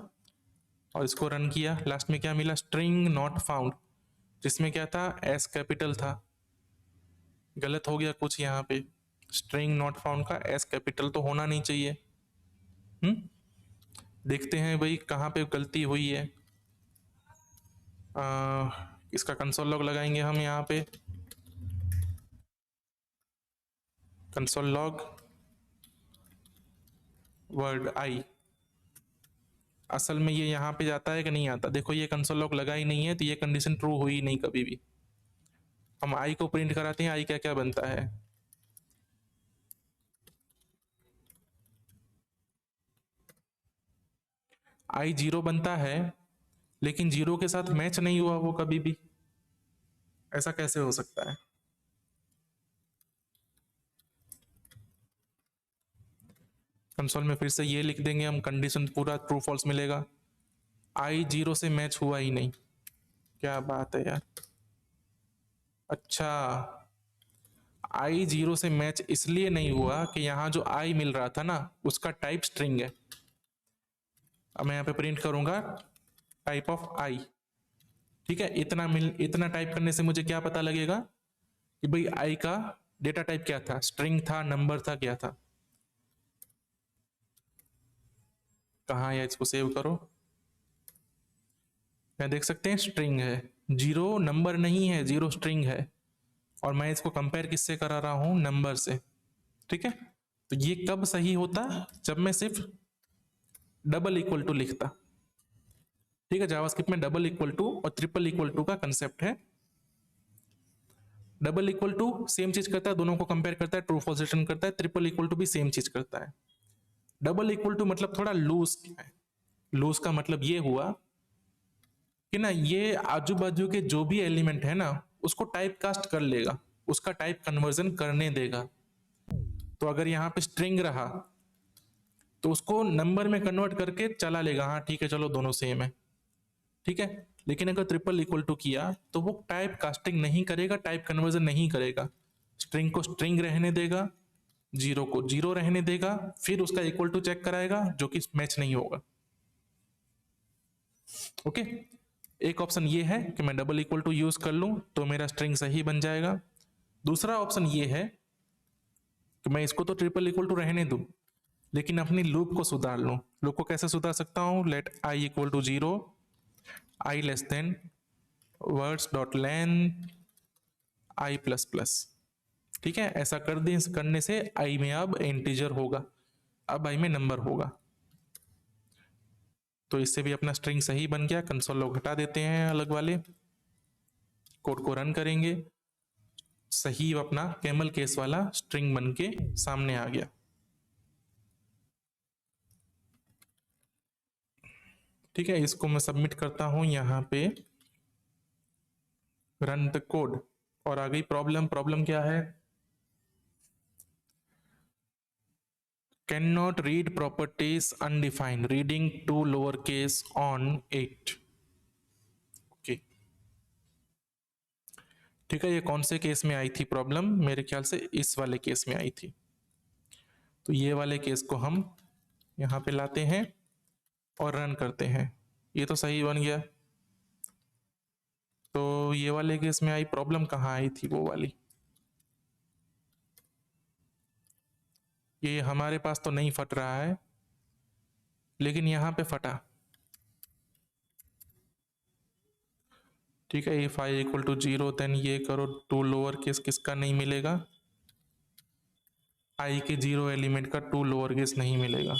और इसको रन किया, लास्ट में क्या मिला, स्ट्रिंग नॉट फाउंड, जिसमें क्या था, एस कैपिटल था, गलत हो गया कुछ यहाँ पे, स्ट्रिंग नॉट फाउंड का एस कैपिटल तो होना नहीं चाहिए। देखते हैं भाई कहाँ पे गलती हुई है। इसका कंसोल लॉग लगाएंगे हम यहाँ पे, कंसोल लॉग वर्ड आई, असल में ये यहाँ पे जाता है कि नहीं आता? देखो ये कंसोल लॉग लगा ही नहीं है, तो ये कंडीशन ट्रू हुई नहीं कभी भी। हम आई को प्रिंट कराते हैं, आई क्या क्या बनता है? आई 0 बनता है, लेकिन 0 के साथ मैच नहीं हुआ वो कभी भी। ऐसा कैसे हो सकता है? कंसोल में फिर से ये लिख देंगे हम, कंडीशन पूरा ट्रू फॉल्स मिलेगा। आई 0 से मैच हुआ ही नहीं। क्या बात है यार। अच्छा, आई 0 से मैच इसलिए नहीं हुआ कि यहाँ जो आई मिल रहा था ना, उसका टाइप स्ट्रिंग है। अब मैं यहाँ पे प्रिंट करूंगा टाइप ऑफ आई। ठीक है, इतना टाइप करने से मुझे क्या पता लगेगा कि भाई आई का डेटा टाइप क्या था? स्ट्रिंग था, नंबर था, क्या था? कहाँ है? इसको सेव करो। मैं देख सकते हैं स्ट्रिंग है। 0 नंबर नहीं है, 0 स्ट्रिंग है। और मैं इसको कंपेयर किससे करा रहा हूं? नंबर से। ठीक है, तो ये कब सही होता? जब मैं सिर्फ डबल इक्वल टू लिखता। ठीक है, जावास्क्रिप्ट में डबल इक्वल टू और ट्रिपल इक्वल टू का कंसेप्ट है। डबल इक्वल टू सेम चीज करता है, दोनों को कंपेयर करता है, ट्रू फॉल्स रिटर्न करता है। ट्रिपल इक्वल टू भी सेम चीज करता है। डबल इक्वल टू मतलब थोड़ा लूज है। लूज का मतलब ये हुआ कि ना, ये आजू बाजू के जो भी एलिमेंट है ना, उसको टाइप कास्ट कर लेगा, उसका टाइप कन्वर्जन करने देगा। तो अगर यहाँ पे स्ट्रिंग रहा तो उसको नंबर में कन्वर्ट करके चला लेगा, हाँ ठीक है चलो दोनों सेम है। ठीक है, लेकिन अगर ट्रिपल इक्वल टू किया तो वो टाइप कास्टिंग नहीं करेगा, टाइप कन्वर्जन नहीं करेगा। स्ट्रिंग को स्ट्रिंग रहने देगा, 0 को 0 रहने देगा, फिर उसका इक्वल टू चेक कराएगा जो कि मैच नहीं होगा। ओके, एक ऑप्शन ये है कि मैं डबल इक्वल टू यूज कर लूं तो मेरा स्ट्रिंग सही बन जाएगा। दूसरा ऑप्शन ये है कि मैं इसको तो ट्रिपल इक्वल टू रहने दूं, लेकिन अपनी लूप को सुधार लूं। लूप को कैसे सुधार सकता हूं? Let i equal to 0, i less than words dot length i plus plus. ठीक है, ऐसा करने से आई में अब इंटीजर होगा, अब आई में नंबर होगा। तो इससे भी अपना स्ट्रिंग सही बन गया। कंसोल लॉग हटा देते हैं अलग वाले, कोड को रन करेंगे, सही अपना कैमल केस वाला स्ट्रिंग बन के सामने आ गया। ठीक है, इसको मैं सबमिट करता हूं यहाँ पे, रन द कोड, और आ गई प्रॉब्लम। प्रॉब्लम क्या है? Can not read properties undefined, reading to lower case on 8। Okay, ठीक है, ये कौन से केस में आई थी प्रॉब्लम? मेरे ख्याल से इस वाले केस में आई थी। तो ये वाले केस को हम यहाँ पे लाते हैं और रन करते हैं। ये तो सही बन गया। तो ये वाले केस में आई प्रॉब्लम कहाँ आई थी? वो वाली। ये हमारे पास तो नहीं फट रहा है, लेकिन यहां पे फटा। ठीक है, if i equal to 0 then ये करो टू लोअर केस किसका नहीं मिलेगा? आई के 0 एलिमेंट का टू लोअर केस नहीं मिलेगा।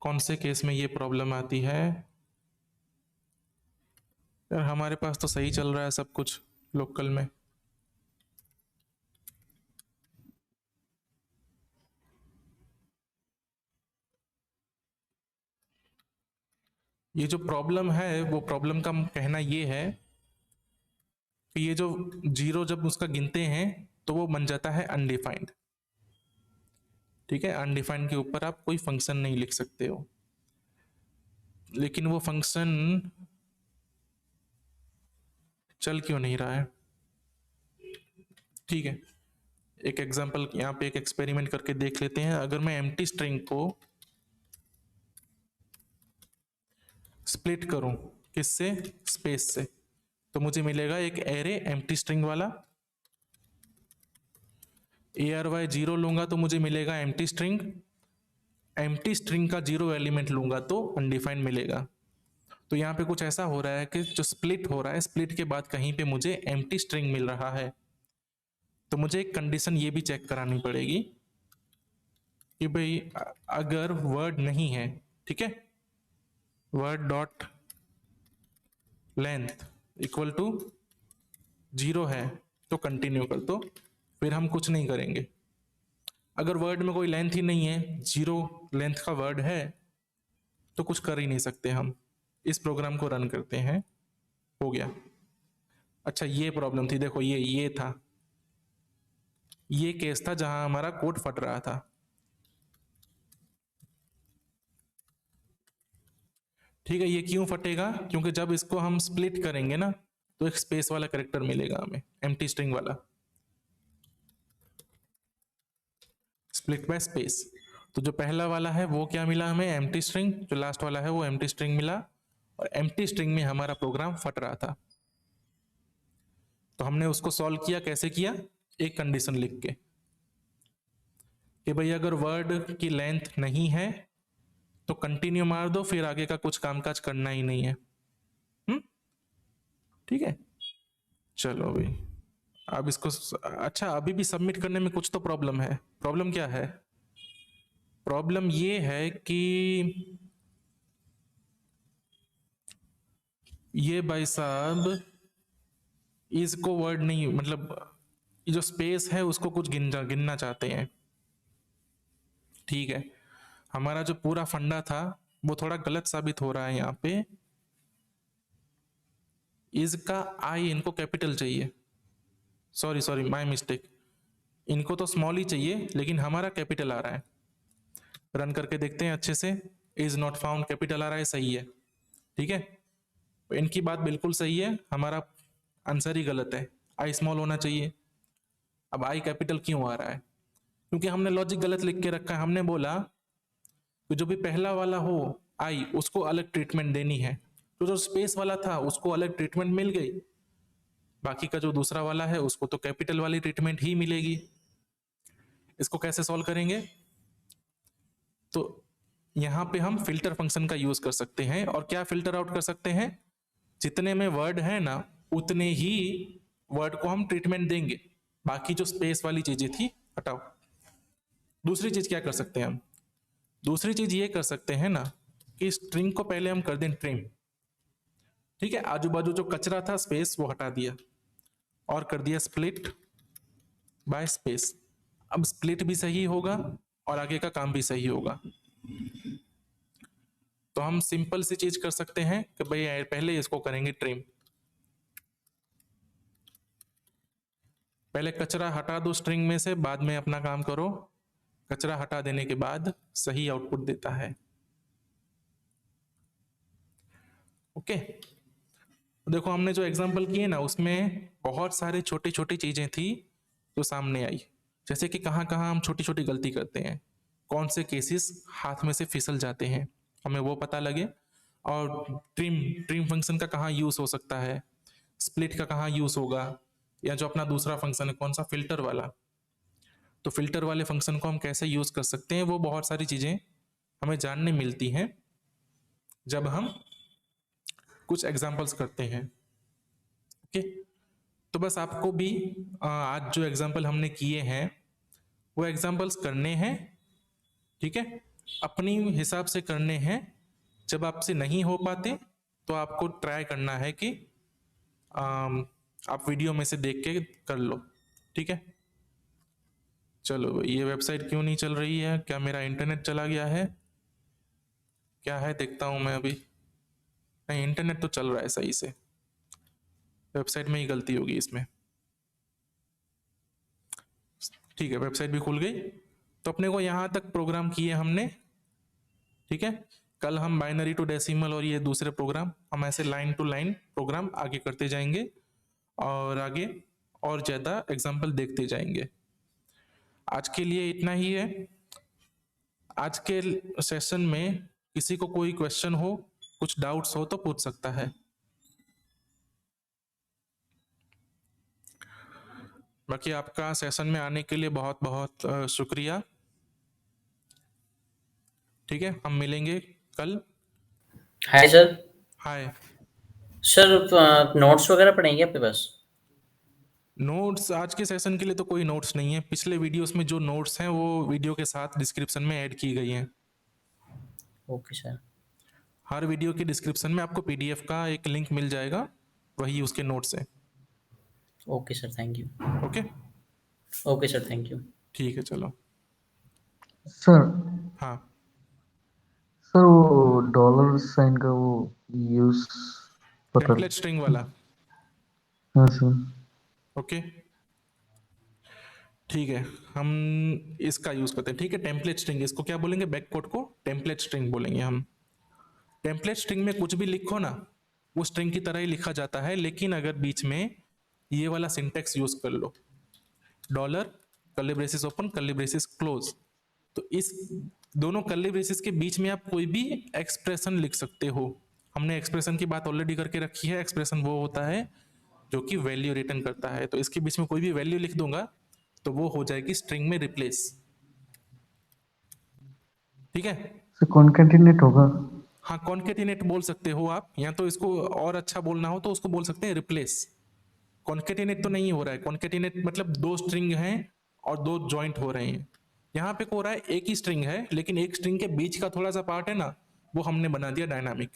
कौन से केस में ये प्रॉब्लम आती है? यार हमारे पास तो सही चल रहा है सब कुछ लोकल में। ये जो प्रॉब्लम है, वो प्रॉब्लम का कहना ये है कि ये जो 0 जब उसका गिनते हैं तो वो बन जाता है अनडिफाइंड। ठीक है, अनडिफाइंड के ऊपर आप कोई फंक्शन नहीं लिख सकते हो, लेकिन वो फंक्शन चल क्यों नहीं रहा है? ठीक है, एक एग्जांपल यहाँ पे, एक एक्सपेरिमेंट करके देख लेते हैं। अगर मैं एम्प्टी स्ट्रिंग को स्प्लिट करूं, किससे? स्पेस से, तो मुझे मिलेगा एक एरे एम्प्टी स्ट्रिंग वाला। ARY 0 लूंगा तो मुझे मिलेगा एम्प्टी स्ट्रिंग। एम्प्टी स्ट्रिंग का 0 एलिमेंट लूंगा तो अनडिफाइंड मिलेगा। तो यहाँ पे कुछ ऐसा हो रहा है कि जो स्प्लिट हो रहा है, स्प्लिट के बाद कहीं पे मुझे एम्प्टी स्ट्रिंग मिल रहा है। तो मुझे एक कंडीशन ये भी चेक करानी पड़ेगी कि भाई अगर वर्ड नहीं है, ठीक है, word dot length equal to 0 है तो कंटिन्यू कर दो, फिर हम कुछ नहीं करेंगे। अगर वर्ड में कोई लेंथ ही नहीं है, 0 लेंथ का वर्ड है, तो कुछ कर ही नहीं सकते हम। इस प्रोग्राम को रन करते हैं, हो गया। अच्छा ये प्रॉब्लम थी, देखो ये था, ये केस था जहां हमारा कोड फट रहा था। ठीक है, ये क्यों फटेगा? क्योंकि जब इसको हम स्प्लिट करेंगे ना, तो एक स्पेस वाला कैरेक्टर मिलेगा हमें, एम्प्टी स्ट्रिंग वाला, स्प्लिट बाय स्पेस। तो जो पहला वाला है वो क्या मिला हमें? Empty string. जो लास्ट वाला है वो एम्प्टी स्ट्रिंग मिला, और एम्प्टी स्ट्रिंग में हमारा प्रोग्राम फट रहा था। तो हमने उसको सॉल्व किया, कैसे किया? एक कंडीशन लिख के कि भाई अगर वर्ड की लेंथ नहीं है तो कंटिन्यू मार दो, फिर आगे का कुछ कामकाज करना ही नहीं है। ठीक है, चलो भाई। अब इसको अच्छा, अभी भी सबमिट करने में कुछ तो प्रॉब्लम है। प्रॉब्लम क्या है? प्रॉब्लम ये है कि ये भाई साहब इसको वर्ड नहीं, मतलब ये जो स्पेस है उसको कुछ गिनना चाहते हैं। ठीक है, हमारा जो पूरा फंडा था वो थोड़ा गलत साबित हो रहा है यहाँ पे। इसका आई इनको कैपिटल चाहिए, सॉरी सॉरी माय मिस्टेक। इनको तो स्मॉल ही चाहिए, लेकिन हमारा कैपिटल आ रहा है। रन करके देखते हैं अच्छे से। इज नॉट फाउंड कैपिटल आ रहा है, सही है। ठीक है, इनकी बात बिल्कुल सही है, हमारा आंसर ही गलत है। आई स्मॉल होना चाहिए। अब आई कैपिटल क्यों आ रहा है? क्योंकि हमने लॉजिक गलत लिख के रखा है। हमने बोला कि जो भी पहला वाला हो आई, उसको अलग ट्रीटमेंट देनी है। तो जो स्पेस वाला था उसको अलग ट्रीटमेंट मिल गई, बाकी का जो दूसरा वाला है उसको तो कैपिटल वाली ट्रीटमेंट ही मिलेगी। इसको कैसे सॉल्व करेंगे? तो यहां पे हम फिल्टर फंक्शन का यूज कर सकते हैं। और क्या फिल्टर आउट कर सकते हैं? जितने में वर्ड है ना, उतने ही वर्ड को हम ट्रीटमेंट देंगे, बाकी जो स्पेस वाली चीजें थी हटाओ। दूसरी चीज क्या कर सकते हैं हम? दूसरी चीज ये कर सकते हैं ना कि स्ट्रिंग को पहले हम कर दें ट्रिम। ठीक है, आजू बाजू जो कचरा था स्पेस वो हटा दिया, और कर दिया स्प्लिट बाय स्पेस। अब स्प्लिट भी सही होगा और आगे का काम भी सही होगा। तो हम सिंपल सी चीज कर सकते हैं कि भाई पहले इसको करेंगे ट्रिम। पहले कचरा हटा दो स्ट्रिंग में से, बाद में अपना काम करो। कचरा हटा देने के बाद सही आउटपुट देता है। ओके, देखो हमने जो एग्जांपल किए ना, उसमें बहुत सारे छोटी छोटी चीजें थी जो सामने आई। जैसे कि कहाँ कहाँ हम छोटी छोटी गलती करते हैं, कौन से केसेस हाथ में से फिसल जाते हैं, हमें वो पता लगे। और ट्रिम ट्रिम फंक्शन का कहाँ यूज हो सकता है, स्प्लिट का कहाँ यूज होगा, या जो अपना दूसरा फंक्शन है कौन सा, फिल्टर वाला, तो फिल्टर वाले फंक्शन को हम कैसे यूज कर सकते हैं, वो बहुत सारी चीजें हमें जानने मिलती हैं जब हम कुछ एग्जाम्पल्स करते हैं। ओके, तो बस आपको भी आज जो एग्जाम्पल हमने किए हैं वो एग्जाम्पल्स करने हैं। ठीक है, अपनी हिसाब से करने हैं। जब आपसे नहीं हो पाते तो आपको ट्राई करना है कि आप वीडियो में से देख के कर लो। ठीक है, चलो भाई, ये वेबसाइट क्यों नहीं चल रही है? क्या मेरा इंटरनेट चला गया है? क्या है, देखता हूं मैं अभी। नहीं, इंटरनेट तो चल रहा है सही से, वेबसाइट में ही गलती होगी इसमें। ठीक है, वेबसाइट भी खुल गई। तो अपने को यहाँ तक प्रोग्राम किए हमने। ठीक है, कल हम बाइनरी टू डेसिमल और ये दूसरे प्रोग्राम, हम ऐसे लाइन टू लाइन प्रोग्राम आगे करते जाएंगे, और आगे और ज़्यादा एग्जाम्पल देखते जाएंगे। आज के लिए इतना ही है। आज के सेशन में किसी को कोई क्वेश्चन हो, कुछ डाउट्स हो तो पूछ सकता है। बाकी आपका सेशन में आने के लिए बहुत बहुत शुक्रिया। ठीक है, हम मिलेंगे कल। Hi sir. Hi. Sir notes वगैरह पढ़ेंगे आपके पास? नोट्स आज के सेशन के लिए तो कोई नोट्स नहीं है, पिछले वीडियोस में जो नोट्स हैं वो वीडियो के साथ डिस्क्रिप्शन में ऐड की गई हैं। Okay sir. हर वीडियो के डिस्क्रिप्शन में आपको पीडीएफ का एक लिंक मिल जाएगा, वही उसके नोट्स हैं। Okay sir, thank you. Okay, okay sir, thank you. ठीक है, चलो। सर हाँ, सर वो डॉलर साइन का वो यूज पता टेम्पलेट स्ट्रिंग वाला। हाँ सर। ओके, ठीक है, हम इसका यूज करते हैं। ठीक है, टेम्पलेट स्ट्रिंग, इसको क्या बोलेंगे? बैककोड को टेम्पलेट स्ट्रिंग बोलेंगे हम। टेम्पलेट स्ट्रिंग में कुछ भी लिखो ना, वो स्ट्रिंग की तरह ही लिखा जाता है, लेकिन अगर बीच में ये वाला सिंटेक्स यूज कर लो, dollar curly braces open curly braces close, तो इस दोनों कर्ली ब्रेसेस के बीच में आप कोई भी एक्सप्रेशन लिख सकते हो। हमने एक्सप्रेशन की बात ऑलरेडी करके रखी है। एक्सप्रेशन वो होता है जो कि वैल्यू रिटर्न करता है, तो इसके बीच में कोई भी वैल्यू लिख दूंगा तो वो हो जाएगी स्ट्रिंग में रिप्लेस। ठीक है, सर कॉन्केटिनेट होगा। हाँ, कॉन्केटिनेट बोल सकते हो आप, या तो इसको और अच्छा बोलना हो तो उसको बोल सकते हैं रिप्लेस। कॉन्केटिनेट तो नहीं हो रहा है, कॉन्केटिनेट मतलब दो स्ट्रिंग हैं और दो जॉइंट हो रहे हैं। यहाँ पे हो रहा है एक ही स्ट्रिंग है, लेकिन एक स्ट्रिंग के बीच का थोड़ा सा पार्ट है ना, वो हमने बना दिया डायनामिक।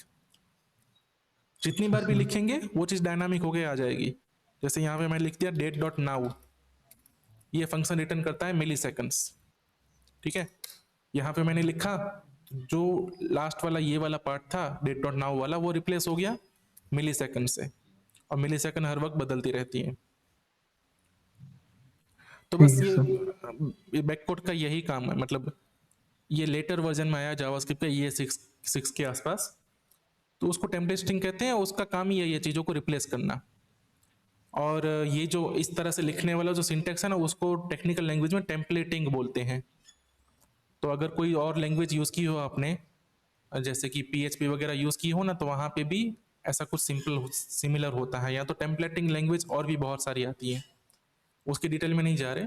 जितनी बार भी लिखेंगे वो चीज डायनामिक होके आ जाएगी। जैसे यहाँ पे मैं लिख दिया डेट डॉट नाउ, ये फंक्शन रिटर्न करता है मिली सेकेंड्स। ठीक है, यहाँ पे मैंने लिखा, जो लास्ट वाला ये वाला पार्ट था डेट डॉट नाउ वाला, वो रिप्लेस हो गया मिली सेकेंड से, और मिली सेकेंड हर वक्त बदलती रहती है। तो ठीक बस है सर। ये बैककोड का यही काम है, मतलब ये लेटर वर्जन में आया जावास्क्रिप्ट का, ये 6 के आसपास, तो उसको टेम्पलेट स्ट्रिंग कहते हैं। उसका काम ही यही है चीज़ों को रिप्लेस करना। और ये जो इस तरह से लिखने वाला जो सिंटेक्स है ना, उसको टेक्निकल लैंग्वेज में टेम्पलेटिंग बोलते हैं। तो अगर कोई और लैंग्वेज यूज़ की हो आपने, जैसे कि PHP वगैरह यूज़ की हो ना, तो वहाँ पे भी ऐसा कुछ सिमिलर होता है। या तो टेम्पलेटिंग लैंग्वेज और भी बहुत सारी आती हैं, उसकी डिटेल में नहीं जा रहे,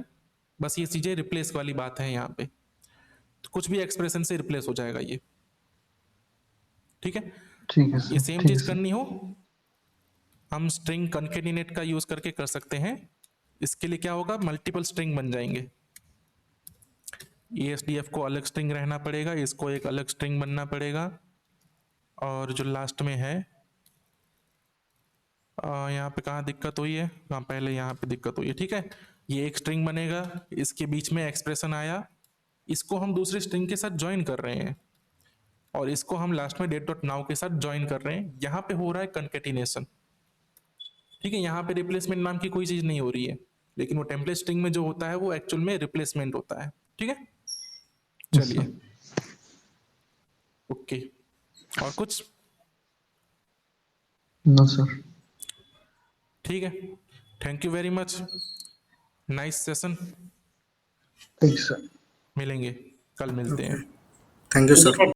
बस ये चीज़ें रिप्लेस वाली बात है यहाँ पे। तो कुछ भी एक्सप्रेशन से रिप्लेस हो जाएगा ये। ठीक है, ठीक है ये सर। सेम ठीक है चीज़ सर। करनी हो, हम स्ट्रिंग कॉन्केटिनेट का यूज़ करके कर सकते हैं। इसके लिए क्या होगा, मल्टीपल स्ट्रिंग बन जाएंगे। ESDF को अलग स्ट्रिंग रहना पड़ेगा, इसको एक अलग स्ट्रिंग बनना पड़ेगा, और जो लास्ट में है यहाँ पे कहाँ दिक्कत हुई है, हाँ पहले यहाँ पे दिक्कत हुई है। ठीक है, ये एक स्ट्रिंग बनेगा, इसके बीच में एक्सप्रेशन आया, इसको हम दूसरे स्ट्रिंग के साथ ज्वाइन कर रहे हैं, और इसको हम लास्ट में डेट डॉट नाउ के साथ ज्वाइन कर रहे हैं। यहाँ पे हो रहा है कंकेटिनेशन। ठीक है, यहाँ पे रिप्लेसमेंट नाम की कोई चीज नहीं हो रही है, लेकिन वो टेम्पलेट स्ट्रिंग में जो होता है वो एक्चुअल में रिप्लेसमेंट होता है। ठीक है, यस चलिए, सर। ओके, और कुछ? No sir. ठीक है, thank you very much, nice session. Thank you sir. मिलेंगे, कल मिलते हैं। Thank you sir.